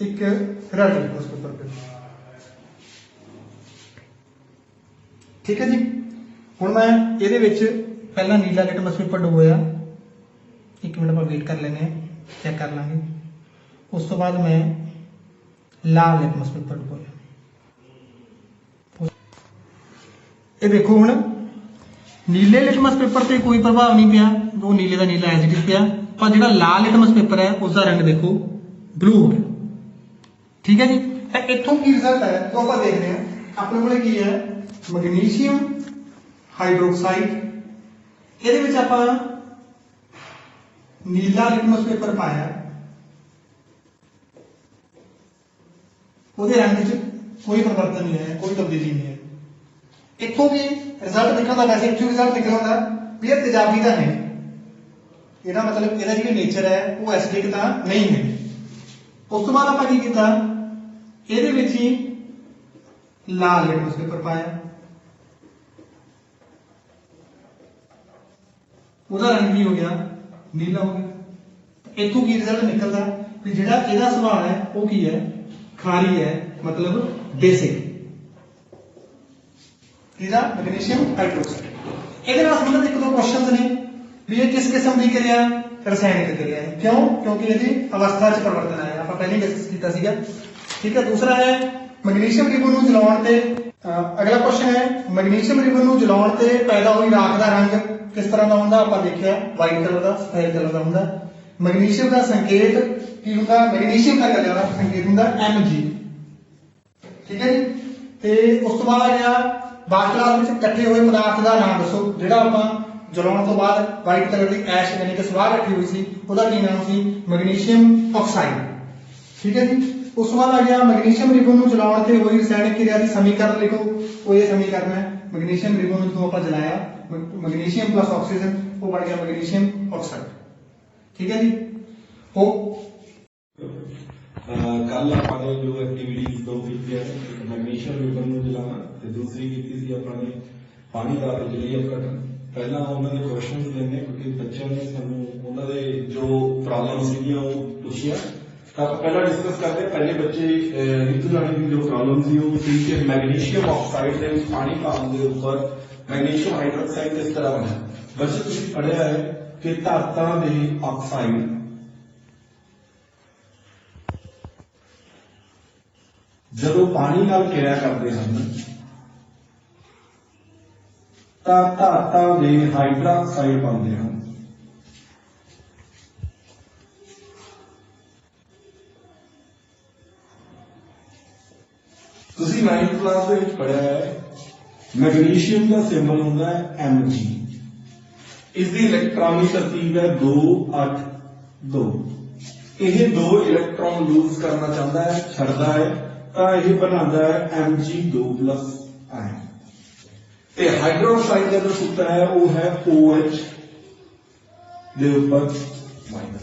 Speaker 3: ਇੱਕ ਰੈਡ ਲਿਟਮਸ ਪੇਪਰ, ਠੀਕ ਹੈ ਜੀ। ਹੁਣ ਮੈਂ ਇਹਦੇ ਵਿੱਚ ਪਹਿਲਾਂ ਨੀਲਾ ਲਿਟਮਸ ਪੇਪਰ ਡੁਬੋਇਆ, 1 ਮਿੰਟ ਆਪਾਂ ਵੇਟ ਕਰ ਲੈਂਦੇ ਹਾਂ, ਚੈੱਕ ਕਰ ਲਾਂਗੇ। ਉਸ ਤੋਂ ਬਾਅਦ ਮੈਂ ਲਾਲ ਲਿਟਮਸ ਪੇਪਰ ਡੁਬੋਇਆ। ਇਹ ਦੇਖੋ ਹੁਣ ਨੀਲੇ ਲਿਟਮਸ ਪੇਪਰ ਤੇ ਕੋਈ ਪ੍ਰਭਾਵ ਨਹੀਂ ਪਿਆ, ਉਹ ਨੀਲੇ ਦਾ ਨੀਲਾ ਐਜ਼ ਇਟ ਇਜ਼ ਪਿਆ, ਪਰ ਜਿਹੜਾ ਲਾਲ ਲਿਟਮਸ ਪੇਪਰ ਹੈ ਉਸ ਦਾ ਰੰਗ ਦੇਖੋ ਬਲੂ ਹੋ ਗਿਆ, ਠੀਕ ਹੈ ਜੀ। ਤਾਂ ਇੱਥੋਂ ਕੀ ਰਿਜ਼ਲਟ ਹੈ ਉਹ ਆਪਾਂ ਦੇਖਦੇ ਹਾਂ। ਆਪਣੇ ਕੋਲੇ ਕੀ ਹੈ, ਮੈਗਨੀਸ਼ੀਅਮ ਹਾਈਡਰੋਕਸਾਈਡ, ਇਹਦੇ ਵਿੱਚ ਆਪਾਂ ਨੀਲਾ ਲਿਟਮਸ ਪੇਪਰ ਪਾਇਆ, ਉਹਦੇ ਰੰਗ 'ਚ ਕੋਈ ਪਰਿਵਰਤਨ ਨਹੀਂ ਹੈ, ਕੋਈ ਤਬਦੀਲੀ ਨਹੀਂ ਹੈ। ਇੱਥੋਂ ਵੀ ਰਿਜ਼ਲਟ ਨਿਕਲਦਾ, ਵੈਸੇ ਇੱਥੋਂ ਰਿਜ਼ਲਟ ਨਿਕਲਦਾ ਵੀ ਇਹ ਤੇਜ਼ਾਬੀ ਤਾਂ ਨਹੀਂ, ਇਹਦਾ ਮਤਲਬ ਇਹਦਾ ਜਿਹੜੀ ਨੇਚਰ ਹੈ ਉਹ ਐਸਿਡਿਕ ਤਾਂ ਨਹੀਂ ਹੈ। ਉਸ ਤੋਂ ਬਾਅਦ ਆਪਾਂ ਕੀ ਕੀਤਾ, ਇਹਦੇ ਵਿੱਚ ਹੀ ਲਾਲ ਲਿਟਮਸ ਪੇਪਰ ਪਾਇਆ, ਉਹਦਾ ਰੰਗ ਕੀ ਹੋ ਗਿਆ, ਨੀਲਾ ਹੋ ਗਿਆ। ਇੱਥੋਂ ਕੀ ਰਿਜ਼ਲਟ ਨਿਕਲਦਾ ਵੀ ਜਿਹੜਾ ਇਹਦਾ ਸੁਭਾਅ ਹੈ ਉਹ ਕੀ ਹੈ, ਖਾਰੀ ਹੈ ਮਤਲਬ ਬੇਸਿਕ, ਇਹਦਾ ਮੈਗਨੀਸ਼ੀਅਮ ਹਾਈਡਰੋਕਸਾਈਡ। ਇਹਦੇ ਨਾਲ ਸੰਬੰਧਿਤ ਇੱਕ ਦੋ ਕੁਐਸਚਨਸ ਨੇ ਵੀ ਇਹ ਕਿਸ ਕਿਸਮ ਦੀ ਕਿਰਿਆ, ਰਸਾਇਣਿਕ ਕਿਰਿਆ ਹੈ। ਕਿਉਂ? ਕਿਉਂਕਿ ਇਹਦੀ ਅਵਸਥਾ 'ਚ ਪਰਿਵਰਤਨ ਆਇਆ, ਆਪਾਂ ਪਹਿਲਾਂ ਹੀ ਡਿਸਕਸ ਕੀਤਾ ਸੀਗਾ, ਠੀਕ ਹੈ। ਦੂਸਰਾ ਹੈ ਮੈਗਨੀਸ਼ੀਅਮ ਰਿਬਨ ਨੂੰ ਜਲਾਉਣ ਤੇ, ਅਗਲਾ ਕੁਐਸਚਨ ਹੈ ਮੈਗਨੀਸ਼ੀਅਮ ਰਿਬਨ ਨੂੰ ਜਲਾਉਣ ਤੇ ਪੈਦਾ ਹੋਈ ਰਾਖ ਦਾ ਰੰਗ ਕਿਸ ਤਰ੍ਹਾਂ ਦਾ ਹੁੰਦਾ, ਆਪਾਂ ਦੇਖਿਆ ਵਾਈਟ ਕਲਰ ਦਾ, ਸਫੈਦ ਕਲਰ ਦਾ ਹੁੰਦਾ। ਮੈਗਨੀਸ਼ੀਅਮ ਦਾ ਸੰਕੇਤ ਕੀ ਹੁੰਦਾ, ਮੈਗਨੀਸ਼ੀਅਮ ਦਾ ਕਲਰ ਦਾ ਸੰਕੇਤ ਹੁੰਦਾ Mg, ਠੀਕ ਹੈ ਜੀ। ਤੇ ਉਸ ਤੋਂ ਬਾਅਦ ਆ ਗਿਆ ਬਾਅਦ ਕਲਾਸ ਵਿੱਚ ਇਕੱਠੇ ਹੋਏ ਪਦਾਰਥ ਦਾ ਨਾਮ ਦੱਸੋ, ਜਿਹੜਾ ਆਪਾਂ ਜਲਾਉਣ ਤੋਂ ਬਾਅਦ ਵਾਈਟ ਕਲਰ ਦੀ ਐਸ਼ ਯਾਨੀ ਕਿ ਸਵਾਹ ਇਕੱਠੀ ਹੋਈ ਸੀ, ਉਹਦਾ ਕੀ ਨਾਮ ਸੀ, ਮੈਗਨੀਸ਼ੀਅਮ ਆਕਸਾਈਡ, ਠੀਕ ਹੈ ਜੀ। ਉਸ ਤੋਂ ਬਾਅਦ ਆ ਗਿਆ ਮੈਗਨੀਸ਼ੀਅਮ ਰਿਬਨ ਨੂੰ ਜਲਾਉਣ ਤੇ ਹੋਈ ਰਸਾਇਣਿਕ ਕਿਰਿਆ ਦੀ ਸਮੀਕਰਨ ਲਿਖੋ। ਉਹ ਇਹ ਸਮੀਕਰਨ ਹੈ, ਮੈਗਨੀਸ਼ੀਅਮ ਰਿਬਨ ਨੂੰ ਜਦੋਂ ਆਪਾਂ ਜਲਾਇਆ ਮੈਗਨੀਸ਼ੀਅਮ ਪਲਸ ਆਕਸੀਜਨ ਉਹ ਬਣ ਗਿਆ ਮੈਗਨੀਸ਼ੀਅਮ ਆਕਸਾਈਡ, ਠੀਕ ਹੈ ਜੀ। ਹੋ
Speaker 2: ਕੱਲ ਆਪਾਂ ਨੇ ਜੋ ਐਕਟੀਵਿਟੀਜ਼ ਦੋ ਕੀਤੀਆਂ, ਇੱਕ ਮੈਗਨੀਸ਼ੀਅਮ ਰਿਬਨ ਨੂੰ ਜਲਾਉਣਾ ਤੇ ਦੂਸਰੀ ਕੀਤੀ ਸੀ ਆਪਾਂ ਨੇ ਪਾਣੀ ਦਾ ਬਿਜਲੀ ਕੱਢਣਾ। ਪਹਿਲਾਂ ਉਹਨਾਂ ਦੇ ਕੁਐਸਚਨਸ ਲੈਣੇ ਕਿਉਂਕਿ ਬੱਚਿਆਂ ਨੇ ਸਾਨੂੰ ਉਹਨਾਂ ਦੇ ਜੋ ਪ੍ਰੋਬਲਮ ਸੀਗੀਆਂ ਉਹ ਪੁੱਛੀਆਂ, ਤਾਂ ਆਪਾਂ ਪਹਿਲਾਂ ਡਿਸਕਸ ਕਰਦੇ। ਪਹਿਲੇ ਬੱਚੇ ਰੀਤੂ ਰਾਣੀ ਦੀ ਜੋ ਪ੍ਰੋਬਲਮ ਸੀ ਉਹ ਸੀ ਕਿ ਮੈਗਨੀਸ਼ੀਅਮ ਆਕਸਾਈਡ ਦੇ ਵਿੱਚ ਪਾਣੀ ਪਾਉਣ ਦੇ ਉੱਪਰ ਮੈਗਨੀਸ਼ੀਅਮ ਹਾਈਡਰੋਕਸਾਈਡ ਕਿਸ ਤਰ੍ਹਾਂ ਬਣਿਆ। ਬੱਚੇ ਤੁਸੀਂ ਪੜ੍ਹਿਆ ਹੈ ਕਿ ਧਾਤਾਂ ਦੇ ਆਕਸਾਈਡ ਜਦੋਂ ਪਾਣੀ ਨਾਲ ਕਿਰਿਆ ਕਰਦੇ ਹਨ ਤਾਂ ਧਾਤਾਂ ਦੇ ਹਾਈਡਰੋਕਸਾਈਡ ਬਣਦੇ ਹਨ। ਤੁਸੀਂ 9th ਕਲਾਸ ਦੇ ਵਿੱਚ ਪੜ੍ਹਿਆ ਹੈ ਮੈਗਨੀਸ਼ੀਅਮ ਦਾ ਸਿੰਬਲ ਹੁੰਦਾ ਹੈ Mg, ਇਸ ਦੀ ਇਲੈਕਟ੍ਰੋਨਿਕ ਤਰਤੀਬ ਹੈ 2 8 2। ਇਹ 2 ਇਲੈਕਟ੍ਰੋਨ ਲੂਜ਼ ਕਰਨਾ ਚਾਹੁੰਦਾ ਹੈ, ਛੱਡਦਾ ਹੈ ਤਾਂ ਇਹ ਬਣਾਉਂਦਾ ਹੈ Mg2+ ਆਇਨ। ਤੇ ਹਾਈਡਰੋਕਸਾਈਡ ਦਾ ਜੋ ਸੂਤਰ ਹੈ ਉਹ ਹੈ OH ਦੇ ਉੱਪਰ ਮਾਈਨਸ।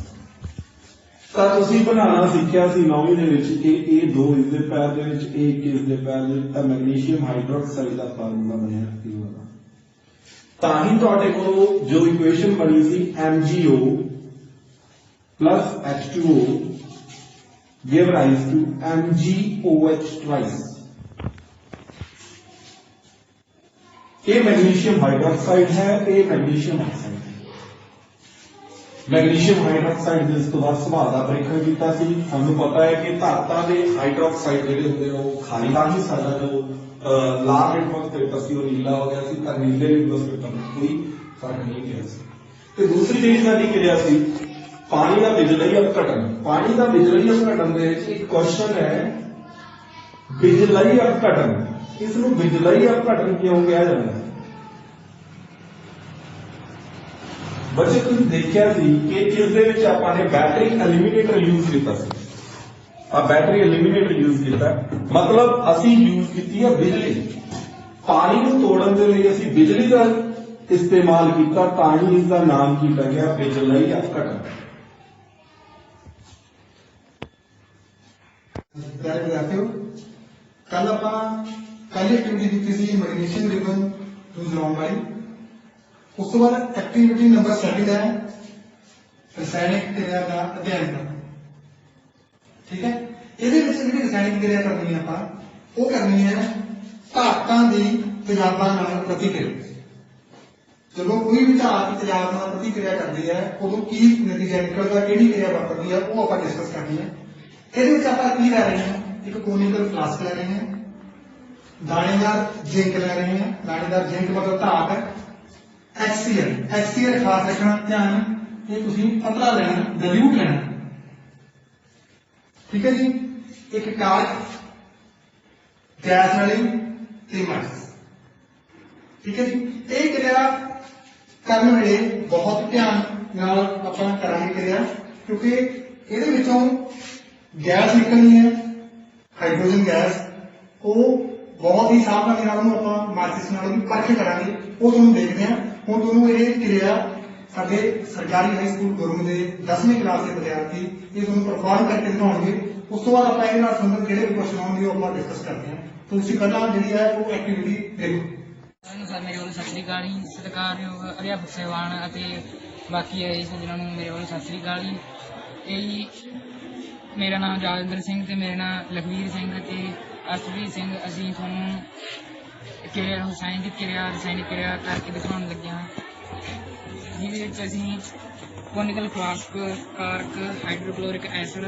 Speaker 2: ਤਾਂ ਤੁਸੀਂ ਬਣਾਉਣਾ ਸਿੱਖਿਆ ਸੀ 9ਵੀਂ ਦੇ ਵਿੱਚ ਕਿ ਇਹ 2 ਇਸ ਦੇ ਪੈਰ ਦੇ ਵਿੱਚ, ਇਹ 1 ਇਸ ਦੇ ਪੈਰ ਦੇ ਵਿੱਚ, ਤਾਂ ਮੈਗਨੀਸ਼ੀਅਮ ਹਾਈਡਰੋਕਸਾਈਡ ਦਾ ਫਾਰਮੂਲਾ ਬਣਿਆ ਇਹ ਵਾਲਾ। ਤਾਂ ਹੀ ਤੁਹਾਡੇ ਕੋਲ ਜੋ ਇਕੁਏਸ਼ਨ ਬਣੀ ਸੀ MgO plus H2O give rise to MgOH twice। ये मैग्नीशियम हाइड्रोक्साइड है, ये मैग्नीशियम ऑक्साइड है। मैग्नीशियम हाइड्रोक्साइड ਦੇ ਇਸ ਤੋਂ ਬਾਅਦ ਸੁਭਾਅ ਦਾ ਪਰੀਖਣ ਕੀਤਾ ਸੀ। ਸਾਨੂੰ ਪਤਾ ਹੈ ਕਿ ਧਾਤਾਂ ਦੇ ਹਾਈਡਰੋਕਸਾਈਡ ਜਿਹੜੇ ਹੁੰਦੇ ਨੇ ਉਹ ਖਾਲੀ ਦਾ ਹੀ ਸਾਡਾ ਜੋ ਲਾਲ ਰਿਟਮਕ ਤੇ ਸੀ ਉਹ ਨੀਲਾ ਹੋ ਗਿਆ ਸੀ, ਪਰ ਨੀਲੇ ਰਿਟਮਕ ਸਪੈਕਟਰਮ ਕੋਈ ਫਰਕ ਨਹੀਂ ਪਿਆ ਸੀ। ਤੇ ਦੂਸਰੀ ਜਿਹੜੀ ਸਾਡੀ ਕਿਰਿਆ ਸੀ ਪਾਣੀ ਦਾ ਬਿਜਲਈ ਅਪਘਟਨ। ਪਾਣੀ ਦਾ ਬਿਜਲਈ ਅਪਘਟਨ ਦੇ ਵਿੱਚ ਇੱਕ ਕੁਐਸਚਨ ਹੈ ਬਿਜਲਈ ਅਪਘਟਨ। ਇਸ ਨੂੰ ਬਿਜਲਈ ਅਪਘਟਨ ਕਿਉਂ ਕਿਹਾ ਜਾਂਦਾ ਹੈ? ਬੱਚੇ ਤੁਸੀਂ ਦੇਖਿਆ ਸੀ ਕਿ ਇਸ ਦੇ ਵਿੱਚ ਆਪਾਂ ਨੇ ਬੈਟਰੀ ਐਲੀਮੀਨੇਟਰ ਯੂਜ਼ ਕੀਤਾ ਸੀ। ਆ ਬੈਟਰੀ ਐਲੀਮੀਨੇਟਰ ਯੂਜ਼ ਕੀਤਾ ਮਤਲਬ ਅਸੀਂ ਯੂਜ਼ ਕੀਤੀ ਹੈ ਬਿਜਲੀ। ਪਾਣੀ ਨੂੰ ਤੋੜਨ ਦੇ ਲਈ ਅਸੀਂ ਬਿਜਲੀ ਦਾ ਇਸਤੇਮਾਲ ਕੀਤਾ, ਤਾਂ ਹੀ ਇਸ ਦਾ ਨਾਮ ਕੀਤਾ ਗਿਆ ਬਿਜਲਈ ਅਪਘਟਨ।
Speaker 3: प्यारे विद्यार्थियों, कल ਆਪਾਂ पहली एक्टिविटी ਕੀਤੀ ਸੀ मैग्नीशियम रिबन टू जलाउण वाली। ਉਸ ਤੋਂ ਬਾਅਦ एक्टिविटी नंबर 2 है रसायनिक क्रिया का अध्ययन करना। ठीक है, ਇਹਦੇ ਵਿੱਚ ਜਿਹੜੀ ਰਸਾਇਣਿਕ ਕਿਰਿਆ ਕਰਨੀ ਹੈ ਆਪਾਂ ਉਹ ਕਰਨੀ ਹੈ ਧਾਤਾਂ ਦੀ ਤੇਜ਼ਾਬਾਂ ਨਾਲ ਪ੍ਰਤੀਕਿਰਿਆ। ਜਦੋਂ ਕੋਈ ਵੀ ਧਾਤ ਤੇਜ਼ਾਬ ਨਾਲ ਪ੍ਰਤੀਕਿਰਿਆ ਕਰਦੀ ਹੈ ਉਦੋਂ ਕੀ ਨਤੀਜਾ ਨਿਕਲਦਾ, ਕਿਹੜੀ ਕਿਰਿਆ ਵਾਪਰਦੀ ਹੈ ਉਹ ਆਪਾਂ ਡਿਸਕਸ ਕਰਨੀ ਹੈ। ਇਹਦੇ ਵਿੱਚ ਆਪਾਂ ਕੀ ਲੈ ਰਹੇ ਹਾਂ, ਇੱਕ ਕੋਨੀਕਲ ਫਲਾਸਕ ਲੈ ਰਹੇ ਹਾਂ, दानेदार जिंक ले रहे हैं। दानेदार जिंक मतलब धात है। HCl खास रखना ध्यान, ये तुसी पतला लेना, डाइल्यूट लेना। ठीक है जी, एक कार्क गैस वाली माइनस। ठीक है जी, ये क्रिया करने वेले बहुत ध्यान नाल आपां करांगे क्रिया, क्योंकि इहदे विचों गैस निकलनी है हाइड्रोजन गैस। वो बहुत ही सावधानी नाल ਉਹਨੂੰ ਆਪਾਂ ਮਾਚਿਸ ਨਾਲ ਵੀ ਪਰਖ ਕਰਾਂਗੇ, ਉਹ ਤੁਹਾਨੂੰ ਦੇਖਦੇ ਹਾਂ। ਹੁਣ ਤੁਹਾਨੂੰ ਇਹ ਕਿਰਿਆ ਸਾਡੇ ਸਰਕਾਰੀ ਹਾਈ ਸਕੂਲ ਗੁਰਮ ਦੇ 10ਵੀਂ ਕਲਾਸ ਦੇ ਵਿਦਿਆਰਥੀ ਇਹ ਤੁਹਾਨੂੰ ਪਰਫਾਰਮ ਕਰਕੇ ਦਿਖਾਉਣਗੇ। ਉਸ ਤੋਂ ਬਾਅਦ ਆਪਾਂ ਇਹਦੇ ਨਾਲ ਸੰਬੰਧਿਤ ਜਿਹੜੇ ਵੀ ਕੁਐਸਚਨ ਆਉਣਗੇ ਉਹ ਆਪਾਂ ਡਿਸਕਸ ਕਰਦੇ ਹਾਂ। ਤੁਸੀਂ ਪਹਿਲਾਂ ਜਿਹੜੀ ਹੈ ਉਹ ਐਕਟੀਵਿਟੀ ਦੇਖੋ।
Speaker 4: ਸਰ ਮੇਰੇ ਵੱਲੋਂ ਸਤਿ ਸ੍ਰੀ ਅਕਾਲ ਜੀ। ਸਤਿਕਾਰਯੋਗ ਅਧਿਆਪਕ ਸਹਿਬਾਨ ਅਤੇ ਬਾਕੀ ਆਏ ਸੱਜਣਾਂ ਨੂੰ ਮੇਰੇ ਵੱਲੋਂ ਸਤਿ ਸ੍ਰੀ ਅਕਾਲ ਜੀ। ਇਹ ਜੀ ਮੇਰਾ ਨਾਮ ਜਾਗਿੰਦਰ ਸਿੰਘ ਤੇ ਮੇਰਾ ਨਾਮ ਲਖਵੀਰ ਸਿੰਘ ਅਤੇ ਅਰਸ਼ਵੀਰ ਸਿੰਘ। ਅਸੀਂ ਤੁਹਾਨੂੰ ਕਿਰਿਆ ਰਸਾਇਣਿਕ ਕਿਰਿਆ ਕਰਕੇ ਦਿਖਾਉਣ ਲੱਗੇ ਹਾਂ, ਜਿਹਦੇ ਵਿੱਚ ਅਸੀਂ ਕੋਨੀਕਲ ਫਲਾਸਕ, ਕਾਰਕ, ਹਾਈਡਰੋਕਲੋਰਿਕ ਐਸਿਡ,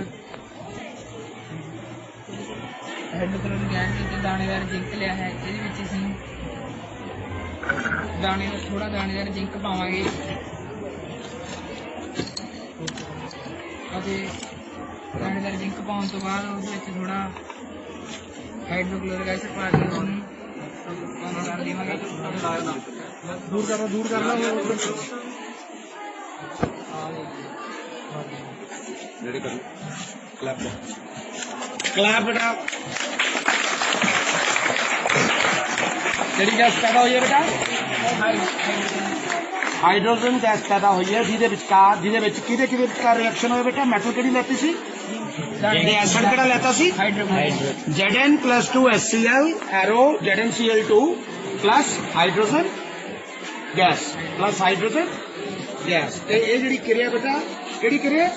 Speaker 4: ਹਾਈਡਰੋਕਲੋਰਿਕ ਗੈਸ ਤੇ ਦਾਣੇਦਾਰ ਜਿੰਕ ਲਿਆ ਹੈ। ਇਹਦੇ ਵਿੱਚ ਅਸੀਂ ਥੋੜਾ ਦਾਣੇਦਾਰ ਜਿੰਕ ਪਾਵਾਂਗੇ ਅਤੇ ਦਾਣੇਦਾਰ ਜਿੰਕ ਪਾਉਣ ਤੋਂ ਬਾਅਦ ਉਸ ਵਿੱਚ ਥੋੜਾ हाइड्रोक्लोरिक एसिड पा के दूर कर लो क्लैप बेटा। ਜਿਹੜੀ ਗੈਸ ਪੈਦਾ ਹੋਈ ਹੈ ਬੇਟਾ ਹਾਈਡਰੋਜਨ ਗੈਸ ਪੈਦਾ ਹੋਈ ਹੈ, ਜਿਹਦੇ ਵਿੱਚ ਕਿਹਦੇ ਵਿਚਕਾਰ ਰਿਐਕਸ਼ਨ ਹੋਇਆ ਬੇਟਾ? ਮੈਟਲ ਕਿਹੜੀ ਲੈਤੀ ਸੀ? एसिड केड़ा लेता सी? Zn plus 2 HCl arrow ZnCl2 plus hydrogen gas plus hydrogen gas. ते ये जिहड़ी क्रिया बेटा केड़ी क्रिया?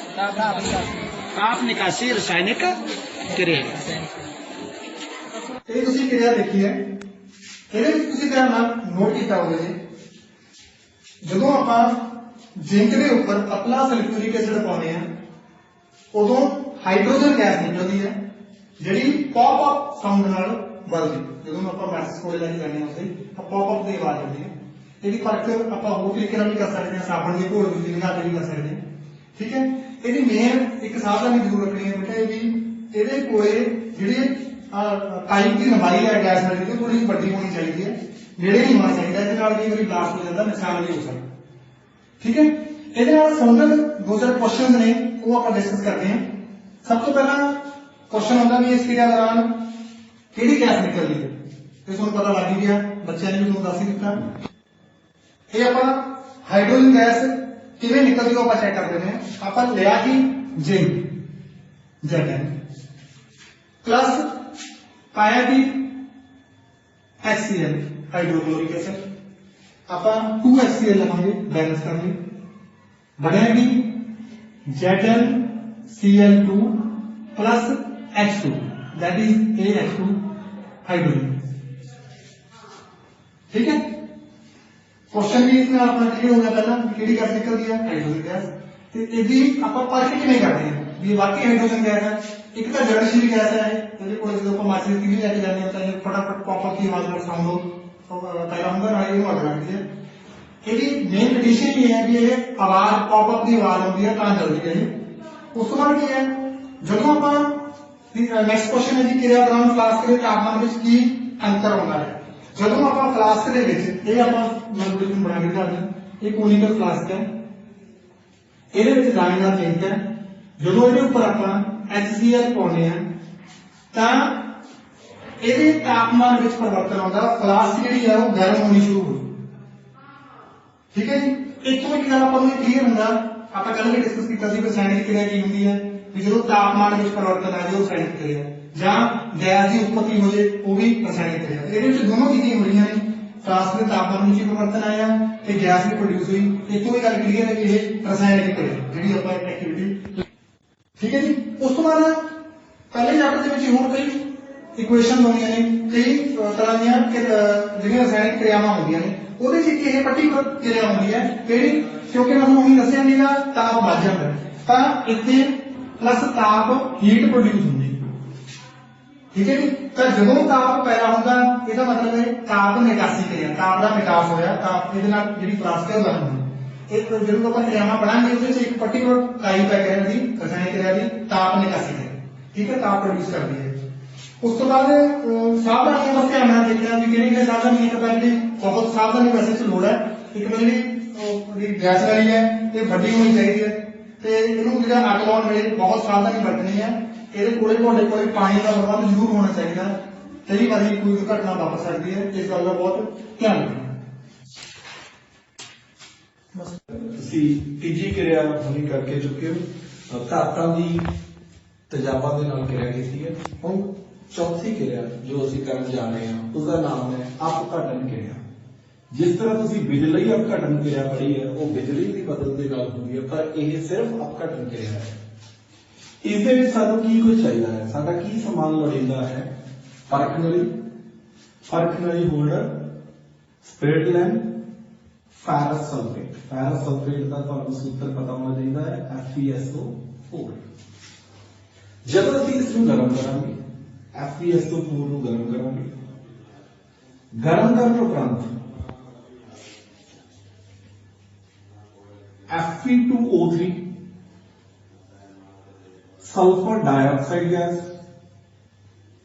Speaker 4: ताप निकासी रसायनिक क्रिया।
Speaker 3: ये तुसी क्रिया देखी है, ਇਹਦੇ ਵਿੱਚ ਤੁਸੀਂ ਧਿਆਨ ਨਾਲ ਨੋਟ ਕੀਤਾ ਹੋਵੇ ਜੀ, ਜਦੋਂ ਆਪਾਂ ਜ਼ਿੰਕ ਦੇ ਉੱਪਰ ਪਤਲਾ ਸਲਫਿਊਰਿਕ ਐਸਿਡ ਪਾਉਂਦੇ ਆ ਉਦੋਂ हाइड्रोजन गैस निकलती है जी पॉप अप साउंड नाल बलदी। जो आप मैसेज कोड लैके जाने उससे पॉप अप की आवाज आती है। यदि फर्क आप होर तरीके भी कर सकते हैं, साबण की घोल बिजली लगा के भी कर सकते हैं। ठीक है, यदि मेन एक सावधानी जरूर रखनी है बेटा भी ये कोई जी पाइप की लंबाई है गैस वाली तो थोड़ी वड्डी होनी चाहिए है, नेड़े नहीं होना चाहिए, कई बार ब्लास्ट हो जाता, नुकसान भी हो सकता। ठीक है, ये संबंधित दो चार क्वेश्चन ने वो आप डिस्कस करते हैं। सब तो पहला क्वेश्चन होता भी इस क्रिया दौरान केड़ी गैस निकलती है, तो तुहानूं पता लग ही गया, बच्चों ने भी तुहानूं दस ही दिता। ये आपां हाइड्रोजन गैस किवें निकलती है आपां चेक कर लेते हैं। आपां लिया कि जिंक Zn प्लस पाया कि HCl हाइड्रोक्लोरिक एसिड ਆਪਾਂ 2HCl ਲਵਾਂਗੇ ਬੈਲੈਂਸ ਕਰਨ ਲਈ, ਬਣੇਗੀ ZnCl2 plus H2 that is AH2 hydrogen. ठीक है, क्वेश्चन भी इसमें अपना क्लियर हो गया पहला केड़ी गैस निकलती है हाइड्रोजन गैस। ਤੇ ਇਹਦੀ ਆਪਾਂ ਪਰਖ ਕਿਵੇਂ ਕਰਦੇ ਹਾਂ ਵੀ ਇਹ ਵਾਕਈ ਹਾਈਡਰੋਜਨ ਗੈਸ ਹੈ। ਇੱਕ ਤਾਂ ਜੜਸ਼ੀਲ ਗੈਸ ਹੈ, ਇਹਦੇ ਕੋਲ ਜਦੋਂ ਆਪਾਂ ਮਾਚੀ ਦੀ ਤਿੱਲੀ ਲੈ ਕੇ ਜਾਂਦੇ ਹਾਂ ਤਾਂ ਇਹ ਫਟਾਫਟ ਪੌਪ ਦੀ ਆਵਾਜ਼ ਨਾਲ ਸਾਊਂਡ ਪੈਦਾ ਹੁੰਦਾ ਹੈ, ਇਹਨੂੰ ਅੱਗ ਲੱਗਦੀ ਹੈ। ਇਹਦੀ ਮੇਨ ਕੰਡੀਸ਼ਨ ਇਹ ਹੈ ਵੀ ਇਹ ਆਵਾਜ਼ ਪੌਪ ਦੀ ਆਵਾਜ਼ ਆਉਂਦੀ ਹੈ ਤਾਂ ਜਲਦੀ ਹੈ ਇਹ। ਉਸ ਤੋਂ ਬਾਅਦ ਕੀ ਹੈ, ਜਦੋਂ ਆਪਾਂ ਨੈਕਸਟ ਕੁਐਸਚਨ ਹੈ ਜੀ ਕਿਰਿਆ ਦੌਰਾਨ ਫਲਾਸਕ ਦੇ ਤਾਪਮਾਨ ਵਿੱਚ ਕੀ ਅੰਤਰ ਆਉਂਦਾ ਹੈ। ਜਦੋਂ ਆਪਾਂ ਫਲਾਸਕ ਦੇ ਵਿੱਚ ਇਹ ਆਪਾਂ ਮੈਨੂਪਲੇਸ਼ਨ ਬਣਾ ਕੇ ਦਿਖਾਉਂਦੇ, ਇਹ ਕੋਨੀਕਲ ਫਲਾਸਕ ਹੈ, ਇਹਦੇ ਵਿੱਚ ਲਾਈਨਾਂ ਚੇਂਜ ਹੈ। ਜਦੋਂ ਇਹਦੇ ਉੱਪਰ ਆਪਾਂ HCl ਪਾਉਂਦੇ ਹਾਂ ਤਾਂ ਇਹਦੇ ਤਾਪਮਾਨ ਵਿੱਚ ਪਰਿਵਰਤਨ ਆਉਂਦਾ, ਫਲਾਸਕ ਜਿਹੜੀ ਹੈ ਉਹ ਗਰਮ ਹੋਣੀ ਸ਼ੁਰੂ ਹੋ ਜਾਂਦੀ। ਠੀਕ ਹੈ ਜੀ, ਇੱਥੋਂ ਇੱਕ ਗੱਲ ਆਪਾਂ ਨੂੰ ਕਲੀਅਰ ਹੁੰਦਾ, ਆਪਾਂ ਕੱਲ ਵੀ ਡਿਸਕਸ ਕੀਤਾ ਸੀ ਕਿ ਰਸਾਇਣਿਕ ਕਿਰਿਆ ਕੀ ਹੁੰਦੀ ਹੈ ਵੀ ਜਦੋਂ ਤਾਪਮਾਨ ਵਿੱਚ ਪਰਿਵਰਤਨ ਆ ਜਾਏ ਉਹ ਰਸਾਇਣਿਕ ਕਿਰਿਆ, ਜਾਂ ਗੈਸ ਦੀ ਉਤਪਤੀ ਹੋ ਜਾਏ ਉਹ ਵੀ ਰਸਾਇਣਿਕ ਕਿਰਿਆ। ਇਹਦੇ ਵਿੱਚ ਦੋਨੋਂ ਚੀਜ਼ਾਂ ਹੋ ਰਹੀਆਂ ਨੇ, ਫਲਾਸਕ ਦੇ ਤਾਪਮਾਨ ਵਿੱਚ ਪਰਿਵਰਤਨ ਆਇਆ ਤੇ ਗੈਸ ਵੀ ਪ੍ਰੋਡਿਊਸ ਹੋਈ। ਇੱਥੋਂ ਵੀ ਗੱਲ ਕਲੀਅਰ ਹੈ ਕਿ ਇਹ ਰਸਾਇਣਿਕ ਕਿਰਿਆ ਜਿਹੜੀ ਆਪਾਂ ਐਕਟੀਵਿਟੀ। ਠੀਕ ਹੈ ਜੀ, ਉਸ ਤੋਂ ਬਾਅਦ ਪਹਿਲੇ ਚੈਪਟਰ ਦੇ ਵਿੱਚ ਹੋਰ ਕਈ ਇਕੁਏਸ਼ਨ ਹੁੰਦੀਆਂ ਨੇ, ਕਈ ਤਰ੍ਹਾਂ ਦੀਆਂ ਜਿਹੜੀਆਂ ਰਸਾਇਣਿਕ ਕਿਰਿਆਵਾਂ ਹੁੰਦੀਆਂ ਨੇ, ਉਹਦੇ ਵਿੱਚ ਇਹ ਪਰਟੀਕੁਲਰ ਕਿਰਿਆ ਹੁੰਦੀ ਹੈ ਜਿਹੜੀ, ਕਿਉਂਕਿ ਮੈਂ ਤੁਹਾਨੂੰ ਉਹੀ ਦੱਸਿਆ ਸੀਗਾ ਤਾਪ ਵੱਧ ਜਾਂਦਾ ਤਾਂ ਇੱਥੇ ਪਲੱਸ ਤਾਪ ਹੀਟ ਪ੍ਰੋਡਿਊਸ ਹੁੰਦੀ। ਠੀਕ ਹੈ ਜੀ, ਤਾਂ ਜਦੋਂ ਤਾਪ ਪੈਦਾ ਹੁੰਦਾ ਇਹਦਾ ਮਤਲਬ ਹੈ ਤਾਪ ਨਿਕਾਸੀ ਕਿਰਿਆ, ਤਾਪ ਦਾ ਨਿਕਾਸ ਹੋਇਆ, ਤਾਪ ਇਹਦੇ ਨਾਲ ਜਿਹੜੀ ਫਲਾਸਕ ਹੈ ਉਹ ਗਰਮ ਹੋਈ। ਇਹ ਜਦੋਂ ਆਪਾਂ ਕਿਰਿਆਵਾਂ ਪੜਾਂਗੇ ਉਹਦੇ ਵਿੱਚ ਇੱਕ ਪਰਟੀਕੁਲਰ ਟਾਈਪ ਹੈ ਕਿਰਿਆ ਦੀ, ਰਸਾਇਣਿਕ ਕਿਰਿਆ ਦੀ, ਤਾਪ ਨਿਕਾਸੀ ਕਿਰਿਆ। ਠੀਕ ਹੈ, ਤਾਪ ਪ੍ਰੋਡਿਊਸ ਕਰਦੀ ਹੈ। ਉਸ ਤੋਂ ਬਾਅਦ ਸਾਵਧਾਨੀਆਂ ਦਾ ਧਿਆਨ ਨਾਲ ਦੇਖਣਾ ਵੀ ਕਿਹੜੀ ਕਿਹੜੀ ਸਾਵਧਾਨੀ, ਇੱਕ ਤਾਂ ਜਿਹੜੀ ਬਹੁਤ ਸਾਵਧਾਨੀ ਵੈਸੇ ਚ ਲੋੜ ਹੈ, ਇੱਕ ਤਾਂ ਜਿਹੜੀ ਗੈਸ ਵਾਲੀ ਹੈ ਇਹ ਵੱਡੀ ਹੋਣੀ ਚਾਹੀਦੀ ਹੈ ਤੇ ਇਹਨੂੰ ਜਿਹੜਾ ਅੱਗ ਲਾਉਣ ਵੇਲੇ ਬਹੁਤ ਸਾਵਧਾਨੀ ਵਰਤਣੀ ਹੈ। ਇਹਦੇ ਕੋਲੇ ਤੁਹਾਡੇ ਕੋਲੇ ਪਾਣੀ ਦਾ ਪ੍ਰਬੰਧ ਜ਼ਰੂਰ ਹੋਣਾ ਚਾਹੀਦਾ, ਕਈ ਵਾਰੀ ਕੋਈ ਘਟਨਾ ਵਾਪਰ ਸਕਦੀ ਹੈ, ਇਸ ਗੱਲ ਦਾ ਬਹੁਤ ਧਿਆਨ ਰੱਖਣਾ।
Speaker 2: ਤੁਸੀਂ ਤੀਜੀ ਕਿਰਿਆ ਹੁਣੀ ਕਰਕੇ ਚੁੱਕੇ ਹੋ, ਧਾਤਾਂ ਦੀ ਤੇਜ਼ਾਬਾਂ ਦੇ ਨਾਲ ਕਿਰਿਆ ਕੀਤੀ ਹੈ। ਹੁਣ ਚੌਥੀ ਕਿਰਿਆ ਜੋ ਅਸੀਂ ਕਰਨ ਜਾ ਰਹੇ ਹਾਂ ਉਸਦਾ ਨਾਮ ਹੈ ਅਪਘਟਨ ਕਿਰਿਆ। ਜਿਸ ਤਰ੍ਹਾਂ ਤੁਸੀਂ ਬਿਜਲਈ ਅਪਘਟਨ ਕਿਰਿਆ ਪੜ੍ਹੀ ਹੈ ਉਹ ਬਿਜਲੀ ਦੀ ਬਦਲ ਦੇ ਨਾਲ ਹੁੰਦੀ ਹੈ, ਪਰ ਇਹ ਸਿਰਫ ਅਪਘਟਨ ਕਿਰਿਆ ਹੈ। ਇਸ ਦੇ ਵਿੱਚ ਸਾਨੂੰ ਕੀ ਕੁਝ ਚਾਹੀਦਾ ਹੈ, ਸਾਡਾ ਕੀ ਸਮਾਨ ਲੋੜੀਂਦਾ ਹੈ, ਪਰਖ ਨਲੀ holder, spirit lamp, ferrous sulphate. Ferrous sulphate ਦਾ ਤੁਹਾਨੂੰ ਸੂਤਰ ਪਤਾ ਹੋਣਾ ਚਾਹੀਦਾ ਹੈ FeSO4। ਜਦੋਂ ਅਸੀਂ ਇਸ ਨੂੰ ਗਰਮ ਕਰਾਂਗੇ, FeSO4 ਨੂੰ ਗਰਮ ਕਰਾਂਗੇ, ਗਰਮ ਕਰਨ ਉਪਰੰਤ Fe2O3 सल्फर डाइऑक्साइड गैस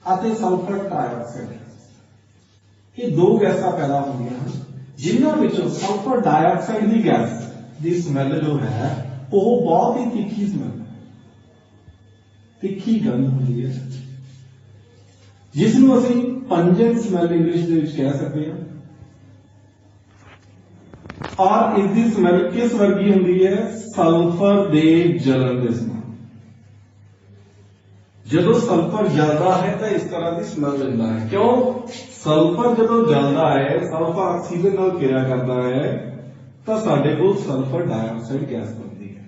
Speaker 2: ਅਤੇ सल्फर ट्राइऑक्साइड गैस, ये दो गैसा पैदा होंगे हैं जिन्हों विचों सल्फर डाइऑक्साइड की गैस की स्मैल जो है वो बहुत ही तीखी स्मैल है, तीखी गंध होती है जिसनों असीं पंजेंट स्मैल इंग्लिश दे विच कह सकते हैं। और इसकी स्मैल किस वर्गी होंदी है, सल्फर दे जलन दे समान। जदों सल्फर जलता है तो इस तरह की स्मैल दिंदा है। क्यों, सल्फर जदों जलता है, सल्फर ऑक्सीजन नाल किरिया करता है तो साडे कोल सल्फर डाइऑक्साइड गैस बनती है।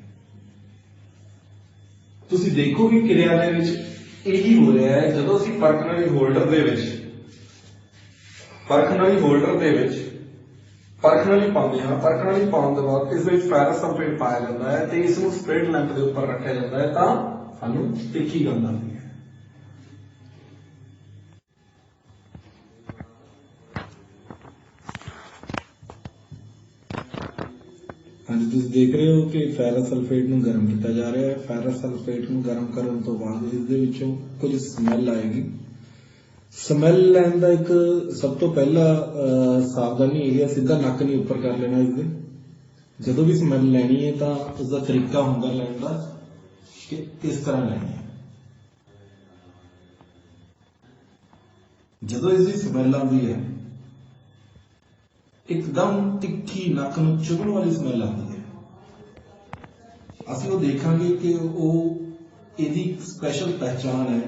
Speaker 2: तुसीं देखो कि किरिया दे विच यही हो रहा है। जदों असीं परख नली होल्डर दे विच परख नली पाਉਂਦੇ ਹਾਂ, परख नली पाਉਣ ਤੋਂ ਬਾਅਦ ਇਸ ਵਿੱਚ ਫੈਰਸ ਸਲਫੇਟ ਪਾਇਆ ਜਾਂਦਾ ਹੈ ਤੇ ਇਸ ਨੂੰ ਸਪਿਰਿਟ ਲੈਂਪ ਦੇ ਉੱਪਰ ਰੱਖਿਆ ਜਾਂਦਾ ਹੈ ਤਾਂ ਸਾਨੂੰ ਤਿੱਖੀ ਗੰਧ ਆਉਂਦੀ ਹੈ। ਹਾਂਜੀ, ਤੁਸੀਂ ਦੇਖ ਰਹੇ ਹੋ ਕਿ ਫੈਰਸ ਸਲਫੇਟ ਨੂੰ ਗਰਮ ਕੀਤਾ ਜਾ ਰਿਹਾ ਹੈ। ਫੈਰਸ ਸਲਫੇਟ ਨੂੰ ਗਰਮ ਕਰਨ ਤੋਂ ਬਾਅਦ ਇਸ ਦੇ ਵਿੱਚੋਂ ਕੁਝ ਸਮੈਲ ਆਏਗੀ। ਸਮੈਲ ਲੈਣ ਦਾ ਇੱਕ ਸਭ ਤੋਂ ਪਹਿਲਾ ਸਾਵਧਾਨੀ ਇਹ ਹੈ, ਸਿੱਧਾ ਨੱਕ ਨਹੀਂ ਉੱਪਰ ਕਰ ਲੈਣਾ ਇਸਦੇ। ਜਦੋਂ ਵੀ ਸਮੈਲ ਲੈਣੀ ਹੈ ਤਾਂ ਉਸਦਾ ਤਰੀਕਾ ਹੁੰਦਾ ਲੈਣ ਦਾ ਕਿ ਕਿਸ ਤਰ੍ਹਾਂ ਲੈਣੀ ਹੈ। ਜਦੋਂ ਇਸਦੀ ਸਮੈਲ ਆਉਂਦੀ ਹੈ ਇੱਕਦਮ ਤਿੱਖੀ ਨੱਕ ਨੂੰ ਚੁਭਣ ਵਾਲੀ ਸਮੈਲ ਆਉਂਦੀ ਹੈ, ਅਸੀਂ ਉਹ ਦੇਖਾਂਗੇ ਕਿ ਉਹ ਇਹਦੀ ਸਪੈਸ਼ਲ ਪਹਿਚਾਣ ਹੈ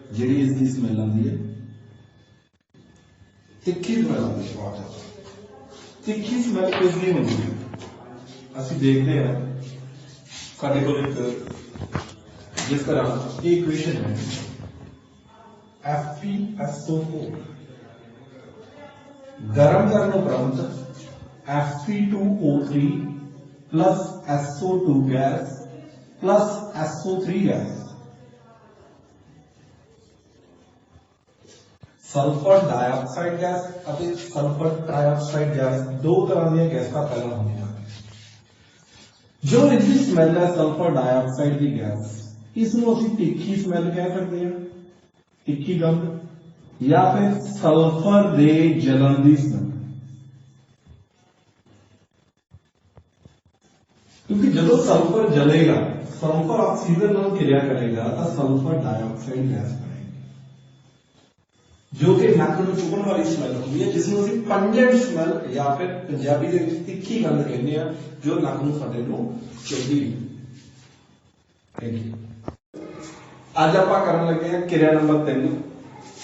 Speaker 2: ਜਿਹੜੀ ਇਸ ਦੀ ਸਮੈਲ ਆਉਂਦੀ ਹੈ, ਤਿੱਖੀ ਸਮੈਲ ਆਉਂਦੀ ਹੈ। ਤਿੱਖੀ ਸਮੈਲ ਕਿਸ ਦੀ ਹੁੰਦੀ ਹੈ? ਅਸੀਂ ਦੇਖਦੇ ਹਾਂ ਸਾਡੇ ਕੋਲ ਇੱਕ ਜਿਸ ਤਰ੍ਹਾਂ ਇਹ ਇਕੁਏਸ਼ਨ ਹੈ FeSO4 ਗਰਮ ਕਰਨ ਉਪਰੰਤ Fe2O3 plus SO2 gas plus SO3 gas sulphur dioxide gas ਅਤੇ सल्फर ट्राइऑक्साइड गैस दो तरह ਦੀਆਂ ਗੈਸਾਂ ਪੈਦਾ ਹੁੰਦੀਆਂ ਹਨ। ਜੋ ਇਸਦੀ ਸਮੈਲ ਹੈ सल्फर डाइऑक्साइड ਦੀ ਗੈਸ, ਇਸ ਨੂੰ ਅਸੀਂ ਤਿੱਖੀ ਸਮੈਲ ਕਹਿ ਸਕਦੇ ਹਾਂ, ਤਿੱਖੀ ਗੰਧ, ਜਾਂ ਫਿਰ ਸਲਫਰ ਦੇ ਜਲਣ ਦੀ ਸਮੈਲ। क्योंकि ਜਦੋਂ सल्फर जलेगा, सल्फर ऑक्सीजन ਨਾਲ क्रिया करेगा तो सल्फर डाइऑक्साइड गैस बनेगी, जो कि नक ਨੂੰ ਚੁਭਣ ਵਾਲੀ ਸਮੈਲ ਹੁੰਦੀ ਹੈ, ਜਿਸ ਨੂੰ ਅਸੀਂ ਪੰਜੈਂਟ ਸਮੈਲ ਜਾਂ ਫਿਰ ਪੰਜਾਬੀ ਦੇ ਵਿੱਚ ਤਿੱਖੀ ਗੰਧ ਕਹਿੰਦੇ ਆ, ਜੋ ਨਕ ਨੂੰ ਸਾਡੇ ਨੂੰ ਚੁਭਦੀ ਹੈ। Thank you. ਅੱਜ ਆਪਾਂ ਕਰਨ ਲੱਗੇ ਹਾਂ ਕਿਰਿਆ ਨੰਬਰ 3,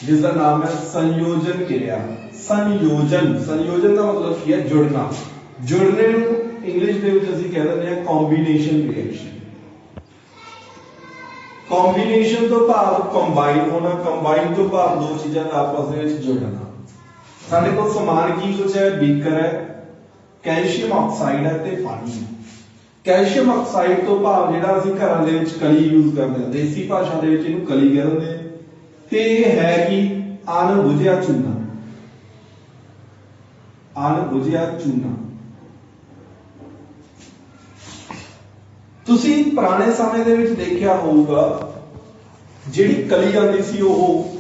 Speaker 2: ਜਿਸ ਦਾ ਨਾਮ ਹੈ ਸੰਯੋਜਨ ਕਿਰਿਆ। ਸੰਯੋਜਨ ਦਾ ਮਤਲਬ ਕੀ ਹੈ? ਜੁੜਨਾ। ਜੁੜਨੇ ਨੂੰ इंग्लिश ਦੇ ਵਿੱਚ ਅਸੀਂ ਕਹਿ ਦਿੰਦੇ ਹਾਂ ਕੰਬੀਨੇਸ਼ਨ ਰਿਐਕਸ਼ਨ। ਕੰਬੀਨੇਸ਼ਨ ਤੋਂ ਭਾਵ ਕੰਬਾਈਨ ਹੋਣਾ, ਕੰਬਾਈਨ ਤੋਂ ਭਾਵ ਦੋ ਚੀਜ਼ਾਂ ਦਾ ਆਪਸ ਦੇ ਵਿੱਚ ਜੁੜਨਾ। ਸਾਡੇ ਕੋਲ ਸਮਾਨ ਕੀ ਕੁਝ ਹੈ? ਬੀਕਰ ਹੈ, ਕੈਲਸ਼ੀਅਮ ਆਕਸਾਈਡ ਹੈ ਤੇ ਪਾਣੀ ਹੈ। ਕੈਲਸ਼ੀਅਮ ਆਕਸਾਈਡ ਤੋਂ ਭਾਵ ਜਿਹੜਾ ਅਸੀਂ ਘਰਾਂ ਦੇ ਵਿੱਚ ਕਲੀ ਯੂਜ਼ ਕਰਦੇ ਹਾਂ, ਦੇਸੀ ਭਾਸ਼ਾ ਦੇ ਵਿੱਚ ਇਹਨੂੰ ਕਲੀ ਕਹਿ ਦਿੰਦੇ ਆ, ਤੇ ਇਹ ਹੈ ਕਿ ਅਣਬੁਝਿਆ ਚੂਨਾ। ਅਣਬੁਝਿਆ ਚੂਨਾ। ਤੁਸੀਂ ਪੁਰਾਣੇ ਸਮੇਂ ਦੇ ਵਿੱਚ ਦੇਖਿਆ ਹੋਊਗਾ ਜਿਹੜੀ ਕਲੀ ਆਉਂਦੀ ਸੀ ਉਹ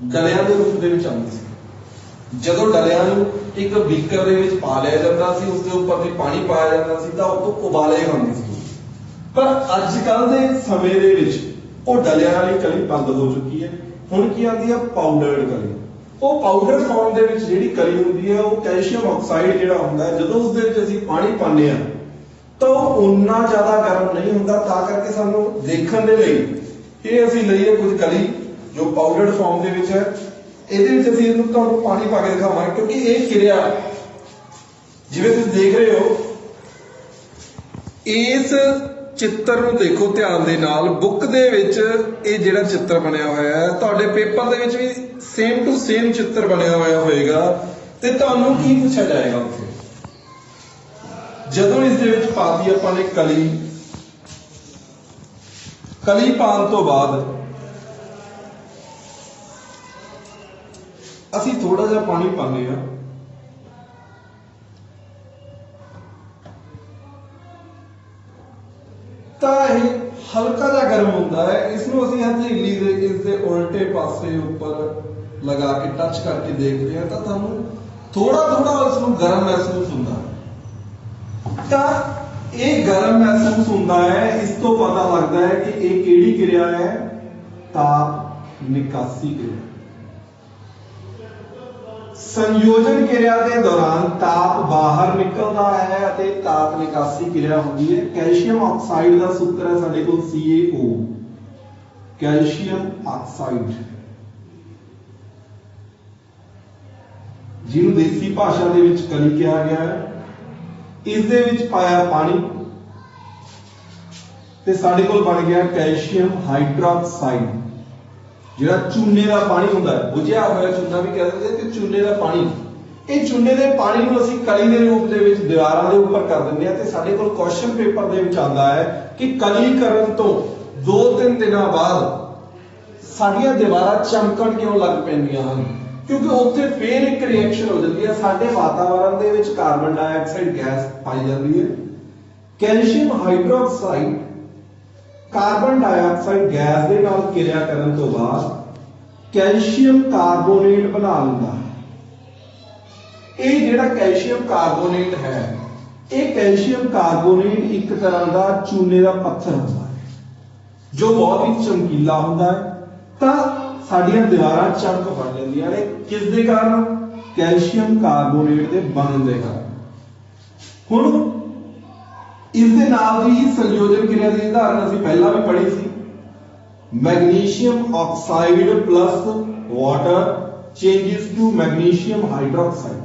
Speaker 2: ਡਲਿਆਂ ਦੇ ਰੂਪ ਦੇ ਵਿੱਚ ਆਉਂਦੀ ਸੀ। ਜਦੋਂ ਡਲਿਆਂ ਨੂੰ ਇੱਕ ਬੀਕਰ ਦੇ ਵਿੱਚ ਪਾ ਲਿਆ ਜਾਂਦਾ ਸੀ, ਉਸ ਦੇ ਉੱਪਰ ਵੀ ਪਾਣੀ ਪਾਇਆ ਜਾਂਦਾ ਸੀ ਤਾਂ ਉਹ ਤੋਂ ਉਬਾਲੇ ਆਉਂਦੇ ਸੀ। ਪਰ ਅੱਜ ਕੱਲ ਦੇ ਸਮੇਂ ਦੇ ਵਿੱਚ ਉਹ ਡਲਿਆਂ ਵਾਲੀ ਕਲੀ ਬੰਦ ਹੋ ਚੁੱਕੀ ਹੈ। ਹੁਣ ਕੀ ਆਉਂਦੀ ਹੈ? ਪਾਊਡਰਡ ਕਲੀ। ਉਹ ਪਾਊਡਰ ਫਾਰਮ ਦੇ ਵਿੱਚ ਜਿਹੜੀ ਕਲੀ ਹੁੰਦੀ ਹੈ ਉਹ ਕੈਲਸ਼ੀਅਮ ਆਕਸਾਈਡ ਜਿਹੜਾ ਹੁੰਦਾ ਹੈ, ਜਦੋਂ ਉਸ ਦੇ ਵਿੱਚ ਅਸੀਂ ਪਾਣੀ ਪਾਉਂਦੇ ਹਾਂ ਤਾਂ ਉਹ ਉਨਾ ਜ਼ਿਆਦਾ ਗਰਮ ਨਹੀਂ ਹੁੰਦਾ, ਤਾਂ ਕਰਕੇ ਸਾਨੂੰ ਦੇਖਣ ਦੇ ਲਈ ਇਹ ਅਸੀਂ ਲਈਏ ਕੁਝ ਕਲੀ ਜੋ ਪਾਊਡਰਡ ਫਾਰਮ ਦੇ ਵਿੱਚ ਹੈ। ਇਹਦੇ ਵਿੱਚ ਅਸੀਂ ਇਹਨੂੰ ਤੁਹਾਨੂੰ ਪਾਣੀ ਪਾ ਕੇ ਦਿਖਾਵਾਂਗੇ, ਕਿਉਂਕਿ ਇਹ ਕਿਰਿਆ ਜਿਵੇਂ ਤੁਸੀਂ ਦੇਖ ਰਹੇ ਹੋ, ਇਸ ਚਿੱਤਰ ਨੂੰ ਦੇਖੋ ਧਿਆਨ ਦੇ ਨਾਲ। ਬੁੱਕ ਦੇ ਵਿੱਚ ਇਹ ਜਿਹੜਾ ਚਿੱਤਰ ਬਣਿਆ ਹੋਇਆ ਹੈ, ਤੁਹਾਡੇ ਪੇਪਰ ਦੇ ਵਿੱਚ ਵੀ ਸੇਮ ਟੂ ਸੇਮ ਚਿੱਤਰ ਬਣਿਆ ਹੋਇਆ ਹੋਏਗਾ, ਤੇ ਤੁਹਾਨੂੰ ਕੀ ਪੁੱਛਿਆ ਜਾਏਗਾ ਉੱਥੇ? ਜਦੋਂ ਇਸ ਦੇ ਵਿੱਚ ਪਾਤੀ ਆਪਾਂ ਨੇ ਕਲੀ ਪਾਉਣ ਤੋਂ ਬਾਅਦ ਅਸੀਂ ਥੋੜਾ ਜਿਹਾ ਪਾਣੀ ਪਾਉਂਦੇ ਹਾਂ। ਤਾਂ ਇਹ ਹਲਕਾ ਜਿਹਾ ਗਰਮ ਹੁੰਦਾ ਹੈ। ਇਸ ਨੂੰ ਅਸੀਂ ਹਥੇਲੀ ਦੇ ਇਸ ਦੇ ਉਲਟੇ ਪਾਸੇ ਉੱਪਰ ਲਗਾ ਕੇ ਟੱਚ ਕਰਕੇ ਦੇਖਦੇ ਹਾਂ ਤਾਂ ਤੁਹਾਨੂੰ ਥੋੜਾ ਉਸ ਨੂੰ ਗਰਮ ਮਹਿਸੂਸ ਹੁੰਦਾ ਹੈ। ਤਾਂ ਇਹ ਗਰਮ ਮਹਿਸੂਸ ਹੁੰਦਾ ਹੈ, ਇਸ ਤੋਂ ਪਤਾ ਲੱਗਦਾ ਹੈ ਕਿ ਇਹ ਕਿਹੜੀ ਕਿਰਿਆ ਹੈ? ਤਾਪ ਨਿਕਾਸੀ ਕਿਰਿਆ। ਸੰਯੋਜਨ ਕਿਰਿਆ ਦੇ ਦੌਰਾਨ ਤਾਪ ਬਾਹਰ ਨਿਕਲਦਾ ਹੈ ਅਤੇ ਤਾਪ ਨਿਕਾਸੀ ਕਿਰਿਆ ਹੁੰਦੀ ਹੈ। ਕੈਲਸ਼ੀਅਮ ਆਕਸਾਈਡ ਦਾ ਸੂਤਰ ਹੈ ਸਾਡੇ ਕੋਲ CaO, ਕੈਲਸ਼ੀਅਮ ਆਕਸਾਈਡ, ਜਿਹਨੂੰ ਦੇਸੀ ਭਾਸ਼ਾ ਦੇ ਵਿੱਚ ਕਲੀ ਕਿਹਾ ਗਿਆ ਹੈ। ਇਸ ਦੇ ਵਿੱਚ ਪਾਇਆ ਪਾਣੀ ਤੇ ਸਾਡੇ ਕੋਲ ਬਣ ਗਿਆ ਕੈਲਸ਼ੀਅਮ ਹਾਈਡਰੋਕਸਾਈਡ, ਜਿਹੜਾ ਚੂਨੇ ਦਾ ਪਾਣੀ ਹੁੰਦਾ ਹੈ, ਬੁਝਿਆ ਹੋਇਆ ਚੂਨਾ ਵੀ ਕਹਿ ਦਿੰਦੇ ਤੇ ਚੂਨੇ ਦਾ ਪਾਣੀ। ਇਹ ਚੂਨੇ ਦੇ ਪਾਣੀ ਨੂੰ ਅਸੀਂ ਕਲੀ ਦੇ ਰੂਪ ਦੇ ਵਿੱਚ ਦੀਵਾਰਾਂ ਦੇ ਉੱਪਰ ਕਰ ਦਿੰਦੇ ਹਾਂ, ਤੇ ਸਾਡੇ ਕੋਲ ਕੁਐਸਚਨ ਪੇਪਰ ਦੇ ਵਿੱਚ ਆਉਂਦਾ ਹੈ ਕਿ ਕਲੀ ਕਰਨ ਤੋਂ 2-3 ਦਿਨਾਂ ਬਾਅਦ ਸਾਡੀਆਂ ਦੀਵਾਰਾਂ ਚਮਕਣ ਕਿਉਂ ਲੱਗ ਪੈਂਦੀਆਂ ਹਨ? ਕਿਉਂਕਿ ਉੱਥੇ ਫੇਰ ਇੱਕ ਰਿਐਕਸ਼ਨ ਹੋ ਜਾਂਦੀ ਹੈ। ਸਾਡੇ ਵਾਤਾਵਰਣ ਦੇ ਵਿੱਚ ਕਾਰਬਨ ਡਾਈਆਕਸਾਈਡ ਗੈਸ ਪਾਈ ਜਾਂਦੀ ਹੈ। Calcium hydroxide carbon dioxide gas ਦੇ ਨਾਲ ਕਿਰਿਆ ਕਰਨ ਤੋਂ ਬਾਅਦ ਕੈਲਸ਼ੀਅਮ ਕਾਰਬੋਨੇਟ ਬਣਾ ਲੈਂਦਾ ਹੈ। ਇਹ ਜਿਹੜਾ ਕੈਲਸ਼ੀਅਮ ਕਾਰਬੋਨੇਟ ਹੈ, ਇਹ ਕੈਲਸ਼ੀਅਮ ਕਾਰਬੋਨੇਟ ਇੱਕ ਤਰ੍ਹਾਂ ਦਾ ਚੂਨੇ ਦਾ ਪੱਥਰ ਹੁੰਦਾ ਹੈ, ਜੋ ਬਹੁਤ ਹੀ ਚਮਕੀਲਾ ਹੁੰਦਾ ਹੈ। ਤਾਂ ਸਾਡੀਆਂ ਦੀਵਾਰਾਂ ਚਮਕ ਬਣ ਜਾਂਦੀਆਂ ਨੇ। ਕਿਸ ਦੇ ਕਾਰਨ? ਕੈਲਸ਼ੀਅਮ ਕਾਰਬੋਨੇਟ ਦੇ ਬਣਨ ਦੇ ਕਾਰਨ। ਹੁਣ ਇਸ ਦੇ ਨਾਲ ਦੀ ਸੰਯੋਜਨ ਕਿਰਿਆ ਦੀ ਉਦਾਹਰਨ ਅਸੀਂ ਪਹਿਲਾਂ ਵੀ ਪੜ੍ਹੀ ਸੀ। Magnesium oxide plus water changes to magnesium hydroxide.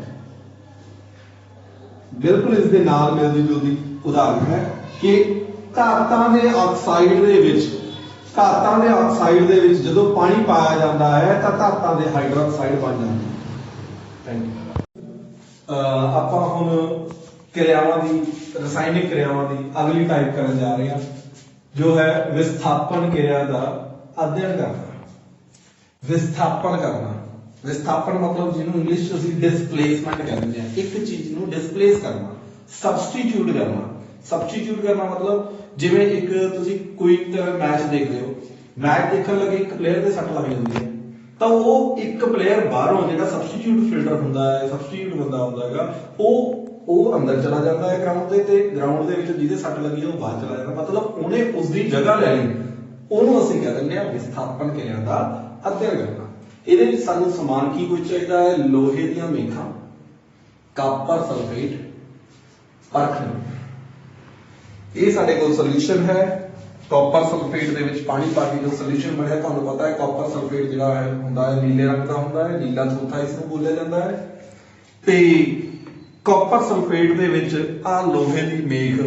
Speaker 2: ਬਿਲਕੁਲ ਇਸ ਦੇ ਨਾਲ ਮਿਲਦੀ ਜੁਲਦੀ ਉਦਾਹਰਨ ਹੈ ਕਿ ਧਾਤਾਂ ਦੇ ਆਕਸਾਈਡ ਦੇ ਵਿੱਚ ਜਦੋਂ ਪਾਣੀ ਪਾਇਆ ਜਾਂਦਾ ਹੈ ਤਾਂ ਧਾਤਾਂ ਦੇ ਹਾਈਡਰੋਕਸਾਈਡ ਬਣ ਜਾਂਦੇ ਹਨ। Thank you. ਆਪਾਂ ਹੁਣ ਕਿਰਿਆਵਾਂ ਦੀ ਰਸਾਇਣਿਕ ਕਿਰਿਆਵਾਂ ਦੀ ਅਗਲੀ ਟਾਈਪ ਕਰਨ ਜਾ ਰਹੇ ਹਾਂ, ਜੋ ਹੈ ਵਿਸਥਾਪਨ ਕਿਰਿਆ ਦਾ ਅਧਿਐਨ ਕਰਨਾ। ਵਿਸਥਾਪਨ ਮਤਲਬ ਜਿਹਨੂੰ ਇੰਗਲਿਸ਼ ਵਿੱਚ ਅਸੀਂ ਡਿਸਪਲੇਸਮੈਂਟ ਕਹਿੰਦੇ ਹਾਂ, ਇੱਕ ਚੀਜ਼ ਨੂੰ ਡਿਸਪਲੇਸ ਕਰਨਾ, ਸਬਸਟੀਟਿਊਟ ਕਰਨਾ ਮਤਲਬ ਜਿਵੇਂ ਇੱਕ ਤੁਸੀਂ ਕੋਈ ਤਰ੍ਹਾਂ ਮੈਚ ਦੇਖਦੇ ਹੋ, ਮੈਚ ਦੇਖਣ ਲੱਗੇ ਇੱਕ ਪਲੇਅਰ ਦੇ ਸੱਟ ਲੱਗ ਜਾਂਦੀ ਹੈ ਤਾਂ ਉਹ ਇੱਕ ਪਲੇਅਰ ਬਾਹਰੋਂ ਜਿਹੜਾ ਸਬਸਟੀਟਿਊਟ ਬੰਦਾ ਹੁੰਦਾ ਹੈਗਾ ਉਹ ਅੰਦਰ ਚਲਾ ਜਾਂਦਾ ਹੈ ਗਰਾਊਂਡ ਦੇ, ਤੇ ਗਰਾਊਂਡ ਦੇ ਵਿੱਚ ਜਿਹਦੇ ਸੱਟ ਲੱਗੀ ਉਹ ਬਾਹਰ ਚਲਾ ਜਾਂਦਾ, ਮਤਲਬ ਉਹਨੇ ਉਸ ਦੀ ਜਗ੍ਹਾ ਲੈ ਲਈ। ਉਹਨੂੰ ਅਸੀਂ ਕਹਿ ਦਿੰਦੇ ਹਾਂ ਵਿਸਥਾਪਨ ਕਿਰਿਆ ਦਾ ਅਧਿਐਨ ਕਰਨਾ। ਇਹਦੇ ਵਿੱਚ ਸਾਨੂੰ ਸਮਾਨ ਕੀ ਕੁਝ ਚਾਹੀਦਾ ਹੈ? ਲੋਹੇ ਦੀਆਂ ਮੇਖਾਂ, ਕਾਪਰ ਸਲਫੇਟ, ਪਰਖਣ। ਇਹ ਸਾਡੇ ਕੋਲ ਸੋਲੂਸ਼ਨ ਹੈ। ਕਾਪਰ ਸਲਫੇਟ ਦੇ ਵਿੱਚ ਪਾਣੀ ਪਾ ਕੇ ਜੋ ਸੋਲੂਸ਼ਨ ਬਣਿਆ, ਤੁਹਾਨੂੰ ਪਤਾ ਹੈ ਕਾਪਰ ਸਲਫੇਟ ਜਿਹੜਾ ਹੁੰਦਾ ਹੈ ਨੀਲੇ ਰੰਗ ਦਾ ਹੁੰਦਾ ਹੈ, ਨੀਲਾ ਚੌਥਾ ਇਸ ਨੂੰ ਬੋਲਿਆ ਜਾਂਦਾ ਹੈ। ਤੇ ਕਾਪਰ ਸਲਫੇਟ ਦੇ ਵਿੱਚ ਆ ਲੋਹੇ ਦੀ ਮੇਖ,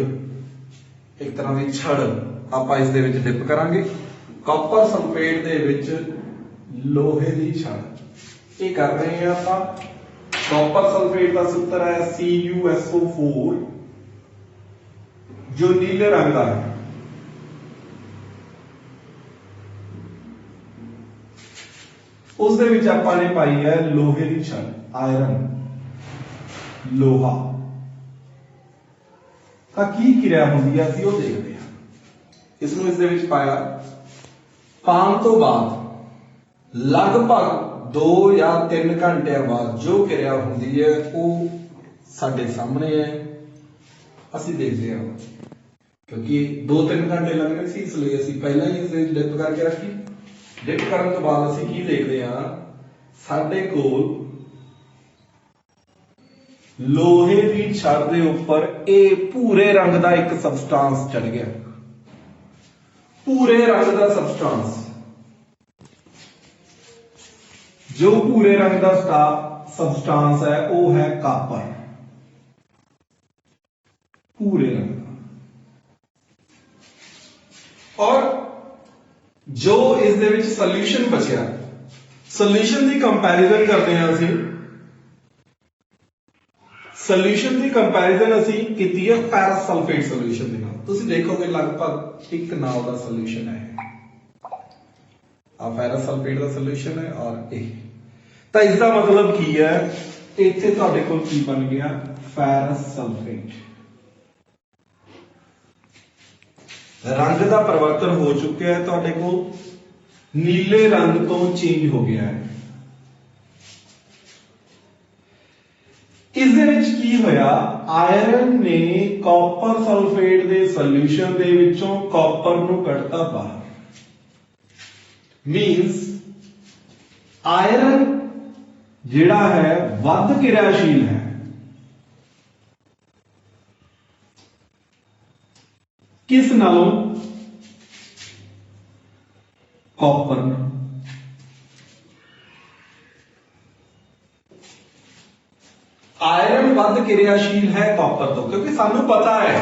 Speaker 2: ਇੱਕ ਤਰ੍ਹਾਂ ਦੀ ਛੜ, ਆਪਾਂ ਇਸ ਦੇ ਵਿੱਚ ਡਿਪ ਕਰਾਂਗੇ। ਕਾਪਰ ਸਲਫੇਟ ਦੇ ਵਿੱਚ ਲੋਹੇ ਦੀ ਛੜ, ਇਹ ਕਰ ਰਹੇ ਹਾਂ ਆਪਾਂ। ਕਾਪਰ ਸਲਫੇਟ ਦਾ ਸੂਤਰ ਹੈ CuSO4, ਜੋ ਨੀਲੇ ਰੰਗ ਦਾ ਹੈ। ਉਸ ਦੇ ਵਿੱਚ ਆਪਾਂ ਨੇ ਪਾਈ ਹੈ ਲੋਹੇ ਦੀ ਛੜ, ਆਇਰਨ, ਲੋਹਾ। ਤਾਂ ਕੀ ਕਿਰਿਆ ਹੁੰਦੀ ਹੈ ਅਸੀਂ ਉਹ ਦੇਖਦੇ ਹਾਂ। ਇਸ ਨੂੰ ਇਸ ਦੇ ਵਿੱਚ ਪਾਇਆ, ਪਾਉਣ ਤੋਂ ਬਾਅਦ ਲਗਭਗ 2 ਜਾਂ 3 ਘੰਟਿਆਂ ਬਾਅਦ ਜੋ ਕਿਰਿਆ ਹੁੰਦੀ ਹੈ ਉਹ ਸਾਡੇ ਸਾਹਮਣੇ ਹੈ, ਅਸੀਂ ਦੇਖਦੇ ਹਾਂ। ਕਿਉਂਕਿ 2-3 ਘੰਟੇ ਲੱਗਣੇ ਸੀ, ਇਸ ਲਈ ਅਸੀਂ ਪਹਿਲਾਂ ਹੀ ਇਸ ਦੇ ਵਿੱਚ ਡਿਪ ਕਰਕੇ ਰੱਖੀ। ਡਿਪ ਕਰਨ ਤੋਂ ਬਾਅਦ ਅਸੀਂ ਕੀ ਦੇਖਦੇ ਹਾਂ? ਸਾਡੇ ਕੋਲ ਲੋਹੇ ਦੀ ਛੜ ਦੇ ਉੱਪਰ ਇਹ ਭੂਰੇ ਰੰਗ ਦਾ ਇੱਕ ਸਬਸਟੈਂਸ ਚੜ ਗਿਆ। ਭੂਰੇ ਰੰਗ ਦਾ ਸਬਸਟੈਂਸ, ਜੋ ਭੂਰੇ ਰੰਗ ਦਾ ਸਬਸਟੈਂਸ ਹੈ ਉਹ ਹੈ ਕਾਪਰ, ਭੂਰੇ रंग का। और जो इस दे विच सोल्यूशन बचिया, सोल्यूशन की कंपैरिजन करते हैं असीं। सोल्यूशन की कंपैरिजन असीं कीती है फेरस सल्फेट सोल्यूशन दे नाल। तुसीं देखोगे लगभग एक नाल दा सोल्यूशन है, आ फेरस सल्फेट का सोल्यूशन है और ये। तो इसका मतलब की है, इत्थे तुहाडे कोल की बन गया? Ferrous sulphate. रंग का परिवर्तन हो चुका है, तुहाडे कोल नीले रंग तो चेंज हो गया है। इस दे विच की होया? आयरन ने कॉपर सल्फेट दे सोल्यूशन दे विचों कॉपर नूं कढ़ता बाहर। मीन्स आयरन जिहड़ा है वध किरियाशील है, किस नालों? कॉपर। आयरन वध किरियाशील है कॉपर तो, क्योंकि सानू पता है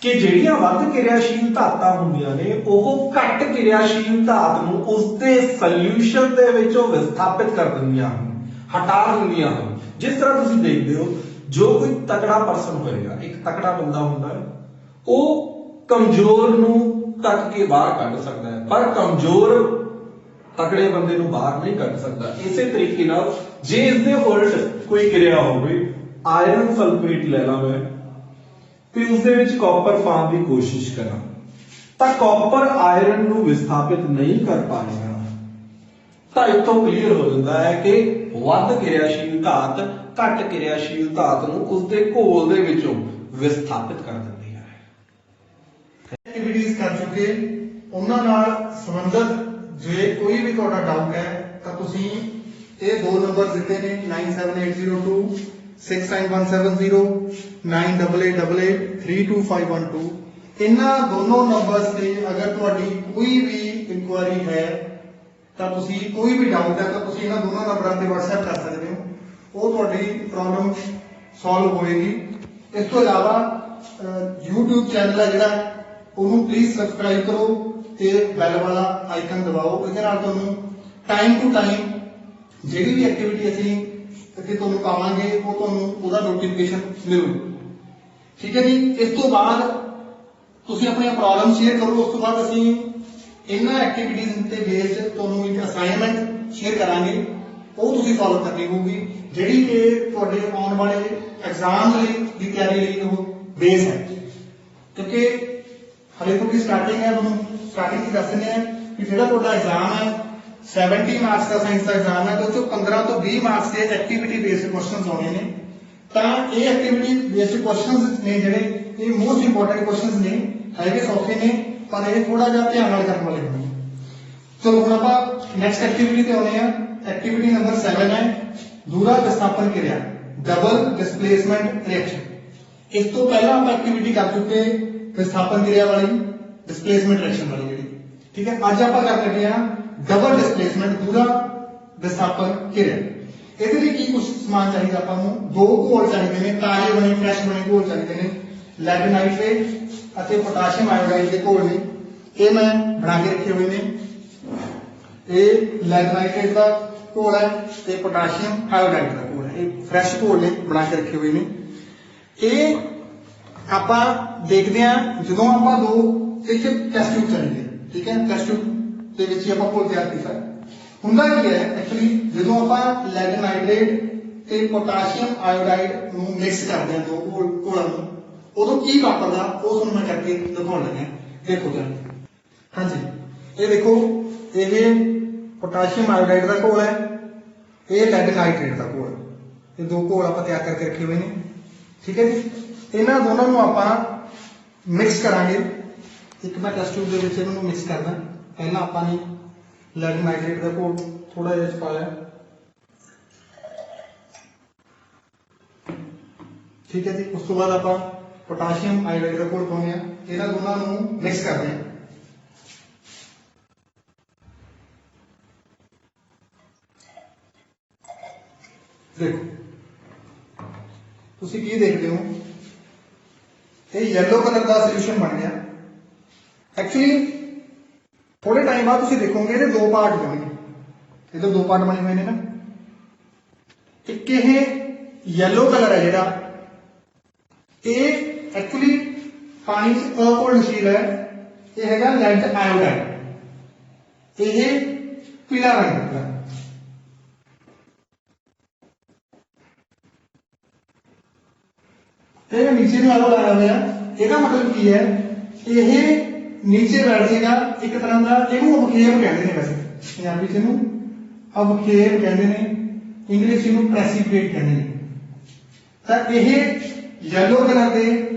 Speaker 2: कि ਜਿਹੜੀਆਂ ਵੱਧ ਕਿਰਿਆਸ਼ੀਲ ਧਾਤਾਂ ਹੁੰਦੀਆਂ ਨੇ ਉਹ ਘੱਟ ਕਿਰਿਆਸ਼ੀਲ ਧਾਤ ਨੂੰ ਉਸਦੇ ਸੋਲੂਸ਼ਨ ਦੇ ਵਿੱਚੋਂ ਵਿਸਥਾਪਿਤ ਕਰ ਦਿੰਦੀਆਂ ਹਨ, ਹਟਾ ਦਿੰਦੀਆਂ ਹਨ। ਜਿਸ ਤਰ੍ਹਾਂ ਤੁਸੀਂ ਦੇਖਦੇ ਹੋ, ਜੋ ਕੋਈ ਤਕੜਾ ਪਰਸਨ ਹੋਏਗਾ, ਇੱਕ ਤਕੜਾ ਬੰਦਾ ਹੁੰਦਾ ਹੈ, ਉਹ ਕਮਜ਼ੋਰ ਨੂੰ ਤੱਕ ਕੇ ਬਾਹਰ ਕੱਢ ਸਕਦਾ ਹੈ, ਪਰ ਕਮਜ਼ੋਰ ਤਕੜੇ ਬੰਦੇ ਨੂੰ ਬਾਹਰ ਨਹੀਂ ਕੱਢ ਸਕਦਾ। ਇਸੇ ਤਰੀਕੇ ਨਾਲ ਜੇ ਇਸ ਦੇ ਉਲਟ ਕੋਈ ਕਿਰਿਆ ਹੋਵੇ, ਆਇਰਨ ਸਲਫੇਟ ਲੈ ਲਾਂ ਮੈਂ ਤੇ ਉਸ ਦੇ ਵਿੱਚ ਕਾਪਰ ਪਾਉਣ ਦੀ ਕੋਸ਼ਿਸ਼ ਕਰਾਂ, ਤਾਂ ਕਾਪਰ ਆਇਰਨ ਨੂੰ ਵਿਸਥਾਪਿਤ ਨਹੀਂ ਕਰ ਪਾਏਗਾ। ਤਾਂ ਇਤੋਂ ਕਲੀਅਰ ਹੋ ਜਾਂਦਾ ਹੈ ਕਿ ਵੱਧ ਕਿਰਿਆਸ਼ੀਲ ਧਾਤ ਘੱਟ ਕਿਰਿਆਸ਼ੀਲ ਧਾਤ ਨੂੰ ਉਸਦੇ ਘੋਲ ਦੇ ਵਿੱਚੋਂ ਵਿਸਥਾਪਿਤ ਕਰ ਦਿੰਦੀ ਹੈ।
Speaker 3: ਐਕਟੀਵਿਟੀਜ਼ ਕਰ ਚੁੱਕੇ, ਉਹਨਾਂ ਨਾਲ ਸੰਬੰਧਿਤ ਜੇ ਕੋਈ ਵੀ ਤੁਹਾਡਾ ਡਾਊਟ ਹੈ ਤਾਂ ਤੁਸੀਂ ਇਹ ਦੋ ਨੰਬਰ ਦਿੱਤੇ ਨੇ 97802 69170 9888322512। ਇਹਨਾਂ ਦੋਨੋਂ ਨੰਬਰਸ ਤੇ ਅਗਰ ਤੁਹਾਡੀ ਕੋਈ ਵੀ ਇਨਕੁਆਇਰੀ ਹੈ ਤਾਂ ਤੁਸੀਂ ਕੋਈ ਵੀ ਡਾਊਟ ਹੈ ਤਾਂ ਤੁਸੀਂ ਇਹਨਾਂ ਦੋਨੋਂ ਨੰਬਰਾਂ ਤੇ WhatsApp ਕਰ ਸਕਦੇ ਹੋ, ਉਹ ਤੁਹਾਡੀ ਪ੍ਰੋਬਲਮ ਸੋਲਵ ਹੋਏਗੀ। ਇਸ ਤੋਂ ਇਲਾਵਾ YouTube ਚੈਨਲ ਹੈ ਜਿਹੜਾ ਉਹਨੂੰ ਪਲੀਜ਼ ਸਬਸਕ੍ਰਾਈਬ ਕਰੋ ਤੇ ਬੈਲ ਵਾਲਾ ਆਈਕਨ ਦਬਾਓ। ਇਹਦੇ ਨਾਲ ਤੁਹਾਨੂੰ ਟਾਈਮ ਟੂ ਟਾਈਮ ਜਿਹੜੀ ਵੀ ਐਕਟੀਵਿਟੀ ਅਸੀਂ ਇੱਥੇ ਤੁਹਾਨੂੰ ਪਾਵਾਂਗੇ ਉਹ ਤੁਹਾਨੂੰ ਉਹਦਾ ਨੋਟੀਫਿਕੇਸ਼ਨ ਮਿਲੂਗਾ। ਠੀਕ ਹੈ ਜੀ। ਇਸ ਤੋਂ ਬਾਅਦ ਤੁਸੀਂ ਆਪਣੀਆਂ ਪ੍ਰੋਬਲਮ ਸ਼ੇਅਰ ਕਰੋ। ਉਸ ਤੋਂ ਬਾਅਦ ਅਸੀਂ ਇਹਨਾਂ ਐਕਟੀਵਿਟੀਜ਼ ਤੇ ਬੇਸ ਤੁਹਾਨੂੰ ਇੱਕ ਅਸਾਈਨਮੈਂਟ ਸ਼ੇਅਰ ਕਰਾਂਗੇ, ਉਹ ਤੁਸੀਂ ਫੋਲੋ ਕਰਨੀ ਹੋਊਗੀ, ਜਿਹੜੀ ਕਿ ਤੁਹਾਡੇ ਆਉਣ ਵਾਲੇ ਐਗਜ਼ਾਮ ਲਈ ਦੀ ਤਿਆਰੀ ਲਈ ਉਹ ਬੇਸ ਹੈ। ਕਿਉਂਕਿ ਹਲੇ ਤੋਂ ਸਟਾਰਟਿੰਗ ਹੈ, ਤੁਹਾਨੂੰ ਸਟਾਰਟਿੰਗ 'ਚ ਦੱਸ ਦਿੰਦੇ ਆ ਕਿ ਜਿਹੜਾ ਤੁਹਾਡਾ ਐਗਜ਼ਾਮ ਹੈ 70 ਮਾਰਕਸ ਦਾ ਸਾਇੰਸ ਦਾ ਐਗਜ਼ਾਮ ਹੈ, ਤੇ ਉਹ 'ਚੋਂ 15 ਤੋਂ 20 ਮਾਰਕਸ ਦੇ ਐਕਟੀਵਿਟੀ ਬੇਸਡ ਕੁਐਸਚਨਸ ਆਉਣੇ ਨੇ। ਤਾਂ ਇਹ ਐਕਟੀਵਿਟੀ ਬੇਸਡ ਕੁਐਸਚਨਸ ਨੇ ਜਿਹੜੇ ਇਹ ਮੋਸਟ ਇੰਪੋਰਟੈਂਟ ਕੁਐਸਚਨਸ ਨੇ, ਹੈਗੇ ਸੌਖੇ ਨੇ ਪਰ ਇਹ ਥੋੜਾ ਜਿਹਾ ਧਿਆਨ ਨਾਲ ਕਰਨ ਵਾਲੇ ਨੇ। ਚਲੋ ਹੁਣ ਆਪਾਂ ਨੈਕਸਟ ਐਕਟੀਵਿਟੀ ਤੇ ਆਉਂਦੇ ਆ। ਐਕਟੀਵਿਟੀ ਨੰਬਰ 7 ਹੈ ਦੂਰਾ ਵਿਸਥਾਪਨ ਕਿਰਿਆ, ਡਬਲ ਡਿਸਪਲੇਸਮੈਂਟ ਰਿਐਕਸ਼ਨ। ਇਸ ਤੋਂ ਪਹਿਲਾਂ ਆਪਾਂ ਐਕਟੀਵਿਟੀ ਕਰ ਚੁੱਕੇ ਵਿਸਥਾਪਨ ਕਿਰਿਆ ਵਾਲੀ, ਡਿਸਪਲੇਸਮੈਂਟ ਰਿਐਕਸ਼ਨ ਵਾਲੀ ਜਿਹੜੀ। ਠੀਕ ਹੈ। ਅੱਜ ਆਪਾਂ ਕਰ ਲੱਗੇ ਆ ਡਬਲ ਡਿਸਪਲੇਸਮੈਂਟ, ਦੂਰਾ ਵਿਸਥਾਪਨ ਕਿਰਿਆ। ਇਹਦੇ ਲਈ ਕੀ ਕੁਝ ਸਮਾਨ ਚਾਹੀਦਾ ਆਪਾਂ ਨੂੰ? 2 ਘੋਲ ਚਾਹੀਦੇ ਨੇ, ਤਾਜ਼ੇ ਬਣੇ ਫਰੈਸ਼ ਬਣੇ ਘੋਲ ਚਾਹੀਦੇ ਨੇ। ਲੈਡ ਨਾਈਟ੍ਰੇਟ ਅਤੇ ਪੋਟਾਸ਼ੀਅਮ ਆਇਓਡਾਈਡ ਦੇ ਘੋਲ ਨੇ, ਇਹ ਮੈਂ ਬਣਾ ਕੇ ਰੱਖੇ ਹੋਏ ਨੇ। ਇਹ ਲੈਡ ਨਾਈਟ੍ਰੇਟ ਦਾ ਘੋਲ ਹੈ ਤੇ ਪੋਟਾਸ਼ੀਅਮ ਆਇਓਡਾਈਡ ਦਾ ਘੋਲ ਹੈ। ਇਹ ਫਰੈਸ਼ ਘੋਲ ਨੇ, ਬਣਾ ਕੇ ਰੱਖੇ ਹੋਏ ਨੇ। ਇਹ ਆਪਾਂ ਦੇਖਦੇ ਹਾਂ ਜਦੋਂ ਆਪਾਂ ਇੱਕ ਟੈਸਟ ਟਿਊਬ ਚਾਹੀਦੀ ਹੈ। ਠੀਕ ਹੈ। ਟੈਸਟ ਟਿਊਬ ਦੇ ਵਿੱਚ ਹੀ ਆਪਾਂ ਘੋਲ ਤਿਆਰ ਕੀਤਾ। ਹੁੰਦਾ ਕੀ ਹੈ ਐਕਚੁਅਲੀ, ਜਦੋਂ ਆਪਾਂ ਲੈਡ ਨਾਈਟ੍ਰੇਟ ਤੇ ਪੋਟਾਸ਼ੀਅਮ ਆਇਓਡਾਈਡ ਨੂੰ ਮਿਕਸ ਕਰਦੇ ਹਾਂ ਦੋ ਘੋਲਾਂ ਨੂੰ, ਉਦੋਂ ਕੀ ਵਾਪਰਦਾ ਉਹ ਤੁਹਾਨੂੰ ਮੈਂ ਕਰਕੇ ਦਿਖਾਉਣ ਲੱਗਾ। ਦੇਖੋ ਜਰਾ। ਹਾਂਜੀ, ਇਹ ਦੇਖੋ, ਇਹ ਪੋਟਾਸ਼ੀਅਮ ਆਇਓਡਾਈਡ ਦਾ ਘੋਲ ਹੈ, ਇਹ ਲੈਡ ਨਾਈਟ੍ਰੇਟ ਦਾ ਘੋਲ ਹੈ। ਇਹ 2 ਘੋਲ ਆਪਾਂ ਤਿਆਰ ਕਰਕੇ ਰੱਖੇ ਹੋਏ ਨੇ। ਠੀਕ ਹੈ ਜੀ। ਇਹਨਾਂ ਦੋਨਾਂ ਨੂੰ ਆਪਾਂ ਮਿਕਸ ਕਰਾਂਗੇ। ਇੱਕ ਮੈਂ ਟੈਸਟ ਟਿਊਬ ਦੇ ਵਿੱਚ ਇਹਨਾਂ ਨੂੰ ਮਿਕਸ ਕਰਦਾ। ਪਹਿਲਾਂ ਆਪਾਂ ਨੇ ਲੈਡ ਨਾਈਟ੍ਰੇਟ ਦਾ ਘੋਲ ਥੋੜਾ ਜਿਹਾ ਪਾਇਆ। ਠੀਕ ਹੈ ਜੀ। ਉਸ ਤੋਂ ਬਾਅਦ ਆਪਾਂ ਪੋਟਾਸ਼ੀਅਮ ਆਇਓਡਾਈਡ ਦਾ ਘੋਲ ਪਾਉਂਦੇ ਆ। ਇਹਨਾਂ ਦੋਨਾਂ ਨੂੰ ਮਿਕਸ ਕਰਦੇ ਆ। ਦੇਖੋ ਤੁਸੀਂ ਕੀ ਦੇਖਦੇ ਹੋ, ਇਹ ਯੈਲੋ ਕਲਰ ਦਾ ਸੋਲੂਸ਼ਨ ਬਣ ਗਿਆ। ਐਕਚੁਅਲੀ ਥੋੜੇ ਟਾਈਮ ਬਾਅਦ ਤੁਸੀਂ ਦੇਖੋਗੇ ਇਹਦੇ 2 ਪਾਰਟ ਬਣਨਗੇ। ਇਹਦੇ 2 ਪਾਰਟ ਬਣੇ ਹੋਏ ਨੇ ਨਾ। ਇੱਕ ਇਹ ਯੈਲੋ ਕਲਰ ਹੈ ਜਿਹੜਾ, ਇਹ ਐਕਚੁਅਲੀ ਪਾਣੀ 'ਚ ਅਘੁਲਨਸ਼ੀਲ ਹੈ। ਇਹ ਹੈਗਾ ਲੈਡ ਆਇਓਡਾਈਡ। ਇਹ ਪੀਲਾ ਰੰਗ ਦਾ। ਇਹ ਨੀਚੇ ਨੂੰ ਆਲੋ ਲਾਇਆ ਹੋਇਆ। ਇਹਦਾ ਮਤਲਬ ਕੀ ਹੈ, ਇਹ ਨੀਚੇ ਬੈਠ ਜਾਏਗਾ ਇੱਕ ਤਰ੍ਹਾਂ ਦਾ। ਇਹਨੂੰ ਅਵਖੇਪ ਕਹਿੰਦੇ ਨੇ, ਵੈਸੇ ਪੰਜਾਬੀ 'ਚ ਇਹਨੂੰ ਅਵਖੇਪ ਕਹਿੰਦੇ ਨੇ, ਇੰਗਲਿਸ਼ ਇਹਨੂੰ ਪ੍ਰੈਸੀਪੀਟੇਟ ਕਹਿੰਦੇ ਨੇ। ਤਾਂ ਇਹ ਯੈਲੋ ਕਲਰ ਦੇ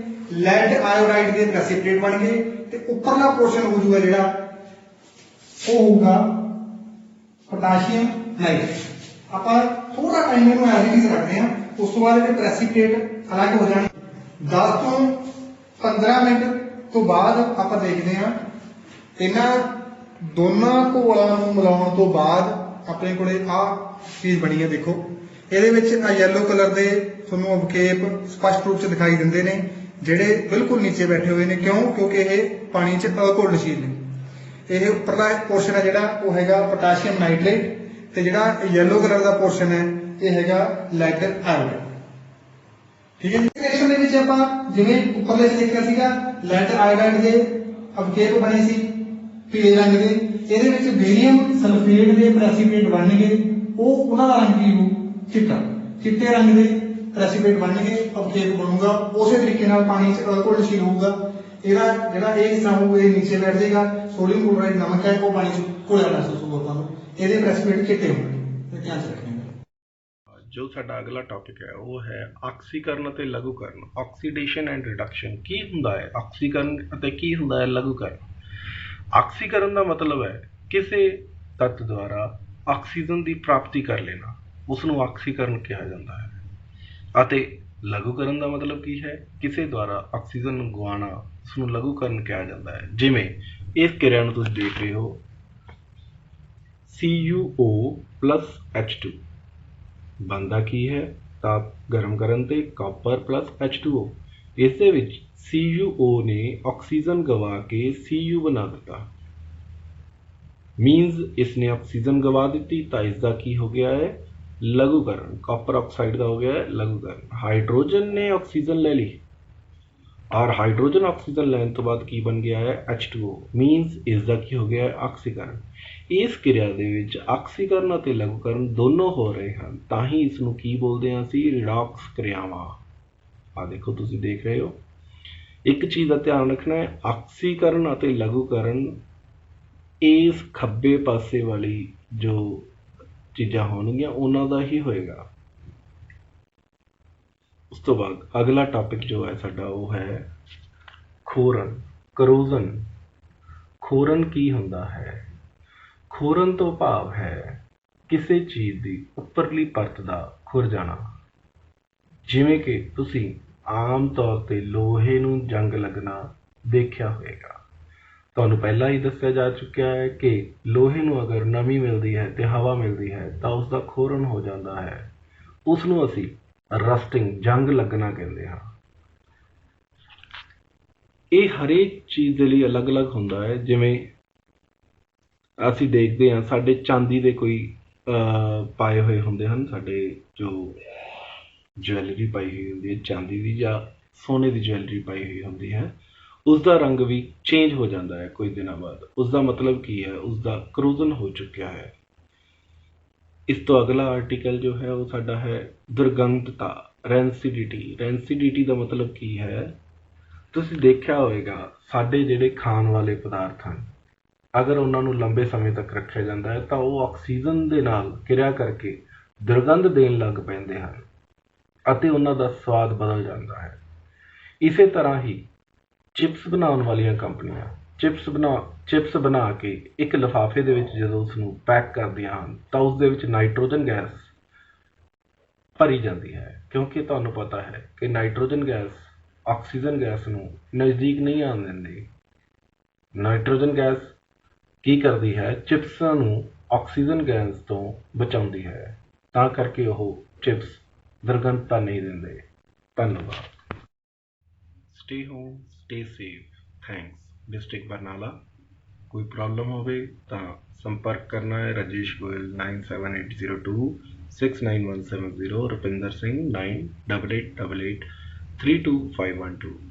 Speaker 3: ਲੈਡ ਆਇਓਡਾਈਡ ਦੇ ਪ੍ਰੈਸੀਪੀਟੇਟ ਬਣ ਗਏ ਤੇ ਉੱਪਰਲਾ ਪੋਰਸ਼ਨ ਹੋ ਜਾਊਗਾ ਜਿਹੜਾ, ਉਹ ਹੋਊਗਾ ਪੋਟਾਸ਼ੀਅਮ ਨਾਈਟ੍ਰੇਟ। ਆਪਾਂ ਥੋੜਾ ਟਾਈਮ ਇਹਨੂੰ ਐਜ਼ ਇਟ ਇਜ਼ ਰੱਖਦੇ ਹਾਂ। ਉਸ ਤੋਂ ਬਾਅਦ ਇਹ ਪ੍ਰੈਸੀਪੀਟੇਟ ਅਲੱਗ ਹੋ ਜਾਣਗੇ। 10 ਤੋਂ 15 ਮਿੰਟ ਤੋਂ ਬਾਅਦ ਆਪਾਂ ਦੇਖਦੇ ਹਾਂ ਇਹਨਾਂ ਦੋਨਾਂ ਘੋਲਾਂ ਨੂੰ ਮਿਲਾਉਣ ਤੋਂ ਬਾਅਦ ਆਪਣੇ ਕੋਲੇ ਆਹ ਚੀਜ਼ ਬਣੀ ਹੈ। ਦੇਖੋ ਇਹਦੇ ਵਿੱਚ ਆ ਯੈਲੋ ਕਲਰ ਦੇ ਤੁਹਾਨੂੰ ਅਵਖੇਪ ਸਪਸ਼ਟ ਰੂਪ 'ਚ ਦਿਖਾਈ ਦਿੰਦੇ ਨੇ, ਜਿਹੜੇ ਬਿਲਕੁਲ ਨੀਚੇ ਬੈਠੇ ਹੋਏ ਨੇ। ਕਿਉਂ? ਕਿਉਂਕਿ ਇਹ ਪਾਣੀ 'ਚ ਅਘੁਲਨਸ਼ੀਲ ਨੇ। ਇਹ ਉੱਪਰਲਾ ਪੋਰਸ਼ਨ ਹੈ ਜਿਹੜਾ, ਉਹ ਹੈਗਾ ਪੋਟਾਸ਼ੀਅਮ ਨਾਈਟ੍ਰੇਟ, ਤੇ ਜਿਹੜਾ ਯੈਲੋ ਕਲਰ ਦਾ ਪੋਰਸ਼ਨ ਹੈ ਇਹ ਹੈਗਾ ਲੈਡ ਆਇਓਡਾਈਡ। ਠੀਕ ਹੈ ਜੀ। ਰਿਐਕਸ਼ਨ ਦੇ ਵਿੱਚ ਆਪਾਂ ਜਿਵੇਂ ਉੱਪਰਲੇ 'ਚ ਦੇਖਿਆ ਸੀਗਾ, ਲੈਡ ਆਇਓਡਾਈਡ ਦੇ ਅਵਖੇਪ ਬਣੇ ਸੀ ਪੀਲੇ ਰੰਗ ਦੇ। ਇਹਦੇ ਵਿੱਚ ਬੇਰੀਅਮ ਸਲਫੇਟ ਦੇ ਪ੍ਰੈਸੀਪੀਟੇਟ ਬਣਨਗੇ। ਉਹਨਾਂ ਦਾ ਰੰਗ ਕੀ ਹੋਊ? ਚਿੱਟਾ। ਚਿੱਟੇ ਰੰਗ ਦੇ ਪ੍ਰੈਸੀਪੀਟੇਟ ਬਣਨਗੇ, ਅਵਖੇਪ ਬਣੂਗਾ। ਉਸੇ ਤਰੀਕੇ ਨਾਲ ਪਾਣੀ 'ਚ ਅਘੁਲਨਸ਼ੀਲ ਹੋਊਗਾ। ਇਹਦਾ ਜਿਹੜਾ ਇਹ ਹਿੱਸਾ ਹੋਊਗਾ ਇਹ ਨੀਚੇ ਬੈਠ ਜਾਏਗਾ। ਸੋਡੀਅਮ ਕਲੋਰਾਈਡ ਨਮਕ ਹੈ, ਉਹ ਪਾਣੀ 'ਚ ਘੁਲਿਆ ਮਹਿਸੂਸ ਹੋਊਗਾ ਤੁਹਾਨੂੰ। ਇਹਦੇ ਪ੍ਰੈਸੀਪੀਟੇਟ ਚਿੱਟੇ ਹੋਣਗੇ। ਧਿਆਨ 'ਚ ਰੱਖਣਾ।
Speaker 1: ਜੋ ਸਾਡਾ ਅਗਲਾ ਟੌਪਿਕ ਹੈ ਉਹ ਹੈ ਆਕਸੀਕਰਨ ਅਤੇ ਲਘੂਕਰਨ, ਆਕਸੀਡੇਸ਼ਨ ਐਂਡ ਰਿਡਕਸ਼ਨ। ਕੀ ਹੁੰਦਾ ਹੈ ਆਕਸੀਕਰਨ ਅਤੇ ਕੀ ਹੁੰਦਾ ਹੈ ਲਘੂਕਰਨ? ਆਕਸੀਕਰਨ ਦਾ ਮਤਲਬ ਹੈ ਕਿਸੇ ਤੱਤ ਦੁਆਰਾ ਆਕਸੀਜਨ ਦੀ ਪ੍ਰਾਪਤੀ ਕਰ ਲੈਣਾ, ਉਸ ਨੂੰ ਆਕਸੀਕਰਨ ਕਿਹਾ ਜਾਂਦਾ ਹੈ। ਅਤੇ ਲਘੂਕਰਨ ਦਾ ਮਤਲਬ ਕੀ ਹੈ? ਕਿਸੇ ਦੁਆਰਾ ਆਕਸੀਜਨ ਨੂੰ ਗਵਾਉਣਾ, ਉਸ ਨੂੰ ਲਘੂਕਰਨ ਕਿਹਾ ਜਾਂਦਾ ਹੈ। ਜਿਵੇਂ ਇਸ ਕਿਰਿਆ ਨੂੰ ਤੁਸੀਂ ਦੇਖ ਰਹੇ ਹੋ, CuO+H2 ਬਣਦਾ ਕੀ ਹੈ? ਤਾਪ ਗਰਮ ਕਰਨ ਤੇ ਕਾਪਰ+H2O। ਇਸ ਦੇ ਵਿੱਚ CuO ਨੇ ਆਕਸੀਜਨ ਗਵਾ ਕੇ Cu ਬਣਾ ਦਿੱਤਾ, ਮੀਨਸ ਇਸਨੇ ਆਕਸੀਜਨ ਗਵਾ ਦਿੱਤੀ ਤਾਂ ਇਸਦਾ ਕੀ ਹੋ ਗਿਆ ਹੈ, ਲਘੂਕਰਨ। ਕਾਪਰ ਆਕਸਾਈਡ ਦਾ ਹੋ ਗਿਆ ਹੈ ਲਘੂਕਰਨ। ਹਾਈਡਰੋਜਨ ਨੇ ਆਕਸੀਜਨ ਲੈ ਲਈ ਔਰ ਹਾਈਡਰੋਜਨ ਆਕਸੀਜਨ ਲੈਣ ਤੋਂ ਬਾਅਦ ਕੀ ਬਣ ਗਿਆ ਹੈ, H2O, ਮੀਨਸ ਇਸਦਾ ਕੀ ਹੋ ਗਿਆ ਹੈ, ਆਕਸੀਕਰਨ। ਇਸ ਕਿਰਿਆ ਦੇ ਵਿੱਚ ਆਕਸੀਕਰਨ ਅਤੇ ਲਘੂਕਰਨ ਦੋਨੋਂ ਹੋ ਰਹੇ ਹਨ, ਤਾਂ ਹੀ ਇਸ ਨੂੰ ਕੀ ਬੋਲਦੇ ਹਾਂ ਅਸੀਂ, ਰਿਡਾਕਸ ਕਿਰਿਆਵਾਂ। ਆ ਦੇਖੋ ਤੁਸੀਂ ਦੇਖ ਰਹੇ ਹੋ। ਇੱਕ ਚੀਜ਼ ਦਾ ਧਿਆਨ ਰੱਖਣਾ ਹੈ, ਆਕਸੀਕਰਨ ਅਤੇ ਲਘੂਕਰਨ ਇਸ ਖੱਬੇ ਪਾਸੇ ਵਾਲੀ ਜੋ ਚੀਜ਼ਾਂ ਹੋਣਗੀਆਂ ਉਹਨਾਂ ਦਾ ਹੀ ਹੋਏਗਾ। ਉਸ ਤੋਂ ਬਾਅਦ ਅਗਲਾ ਟੌਪਿਕ ਜੋ ਹੈ ਸਾਡਾ ਉਹ ਹੈ ਖੋਰਨ, ਕਰੋਜ਼ਨ। ਖੋਰਨ ਕੀ ਹੁੰਦਾ ਹੈ? ਖੋਰਨ ਤੋਂ ਭਾਵ ਹੈ ਕਿਸੇ ਚੀਜ਼ ਦੀ ਉੱਪਰਲੀ ਪਰਤ ਦਾ ਖੁਰ ਜਾਣਾ। ਜਿਵੇਂ ਕਿ ਤੁਸੀਂ ਆਮ ਤੌਰ ਤੇ ਲੋਹੇ ਨੂੰ ਜੰਗ ਲੱਗਣਾ ਦੇਖਿਆ ਹੋਵੇਗਾ। ਤੁਹਾਨੂੰ ਪਹਿਲਾਂ ਹੀ ਦੱਸਿਆ ਜਾ ਚੁੱਕਿਆ ਹੈ ਕਿ ਲੋਹੇ ਨੂੰ ਅਗਰ ਨਮੀ ਮਿਲਦੀ ਹੈ ਤੇ ਹਵਾ ਮਿਲਦੀ ਹੈ ਤਾਂ ਉਸ ਦਾ ਖੋਰਨ ਹੋ ਜਾਂਦਾ ਹੈ। ਉਸ ਨੂੰ ਅਸੀਂ ਰਸਟਿੰਗ, ਜੰਗ ਲੱਗਣਾ ਕਹਿੰਦੇ ਹਾਂ। ਇਹ ਹਰੇਕ ਚੀਜ਼ ਦੇ ਲਈ ਅਲੱਗ-ਅਲੱਗ ਹੁੰਦਾ ਹੈ। ਜਿਵੇਂ ਅਸੀਂ ਦੇਖਦੇ ਹਾਂ ਸਾਡੇ ਚਾਂਦੀ ਦੇ ਕੋਈ ਪਾਏ ਹੋਏ ਹੁੰਦੇ ਹਨ, ਸਾਡੇ ਜੋ ਜਵੈਲਰੀ ਪਾਈ ਹੋਈ ਹੁੰਦੀ ਹੈ ਚਾਂਦੀ ਦੀ ਜਾਂ ਸੋਨੇ ਦੀ ਜਵੈਲਰੀ ਪਾਈ ਹੋਈ ਹੁੰਦੀ ਹੈ, ਉਸ ਦਾ ਰੰਗ ਵੀ ਚੇਂਜ ਹੋ ਜਾਂਦਾ ਹੈ ਕੁਝ ਦਿਨਾਂ ਬਾਅਦ। ਉਸ ਦਾ ਮਤਲਬ ਕੀ ਹੈ, ਉਸ ਦਾ ਕਰੋਜ਼ਨ ਹੋ ਚੁੱਕਿਆ ਹੈ। ਇਸ ਤੋਂ ਅਗਲਾ ਆਰਟੀਕਲ ਜੋ ਹੈ ਉਹ ਸਾਡਾ ਹੈ ਦੁਰਗੰਧਤਾ, ਰੈਂਸੀਡਿਟੀ। ਰੈਂਸੀਡਿਟੀ ਦਾ ਮਤਲਬ ਕੀ ਹੈ, ਤੁਸੀਂ ਦੇਖਿਆ ਹੋਵੇਗਾ ਸਾਡੇ ਜਿਹੜੇ ਖਾਣ ਵਾਲੇ ਪਦਾਰਥ ਹਨ, ਅਗਰ ਉਹਨਾਂ ਨੂੰ ਲੰਬੇ ਸਮੇਂ ਤੱਕ ਰੱਖਿਆ ਜਾਂਦਾ ਹੈ ਤਾਂ ਉਹ ਆਕਸੀਜਨ ਦੇ ਨਾਲ ਕਿਰਿਆ ਕਰਕੇ ਦੁਰਗੰਧ ਦੇਣ ਲੱਗ ਪੈਂਦੇ ਹਨ ਅਤੇ ਉਹਨਾਂ ਦਾ ਸਵਾਦ ਬਦਲ ਜਾਂਦਾ ਹੈ। ਇਸੇ ਤਰ੍ਹਾਂ ਹੀ ਚਿਪਸ ਬਣਾਉਣ ਵਾਲੀਆਂ ਕੰਪਨੀਆਂ ਚਿਪਸ ਬਣਾ ਕੇ ਇੱਕ ਲਿਫਾਫੇ ਦੇ ਵਿੱਚ ਜਦੋਂ ਉਸ ਨੂੰ ਪੈਕ ਕਰਦੀਆਂ ਹਨ ਤਾਂ ਉਸ ਦੇ ਵਿੱਚ ਨਾਈਟ੍ਰੋਜਨ ਗੈਸ ਭਰੀ ਜਾਂਦੀ ਹੈ, ਕਿਉਂਕਿ ਤੁਹਾਨੂੰ ਪਤਾ ਹੈ ਕਿ ਨਾਈਟ੍ਰੋਜਨ ਗੈਸ ਆਕਸੀਜਨ ਗੈਸ ਨੂੰ ਨਜ਼ਦੀਕ ਨਹੀਂ ਆਉਣ ਦਿੰਦੀ। ਨਾਈਟ੍ਰੋਜਨ ਗੈਸ ਕੀ ਕਰਦੀ ਹੈ, ਚਿਪਸਾਂ ਨੂੰ ਆਕਸੀਜਨ ਗੈਸ ਤੋਂ ਬਚਾਉਂਦੀ ਹੈ, ਤਾਂ ਕਰਕੇ ਉਹ ਚਿਪਸ ਦੁਰਗੰਧਤਾ ਨਹੀਂ ਦਿੰਦੇ। ਧੰਨਵਾਦ। Stay home, stay safe. Thanks. District Barnala. ਕੋਈ ਪ੍ਰੋਬਲਮ ਹੋਵੇ ਤਾਂ ਸੰਪਰਕ ਕਰਨਾ ਹੈ ਰਾਜੇਸ਼ ਗੋਇਲ 9780269170, ਰੁਪਿੰਦਰ ਸਿੰਘ 9888832512।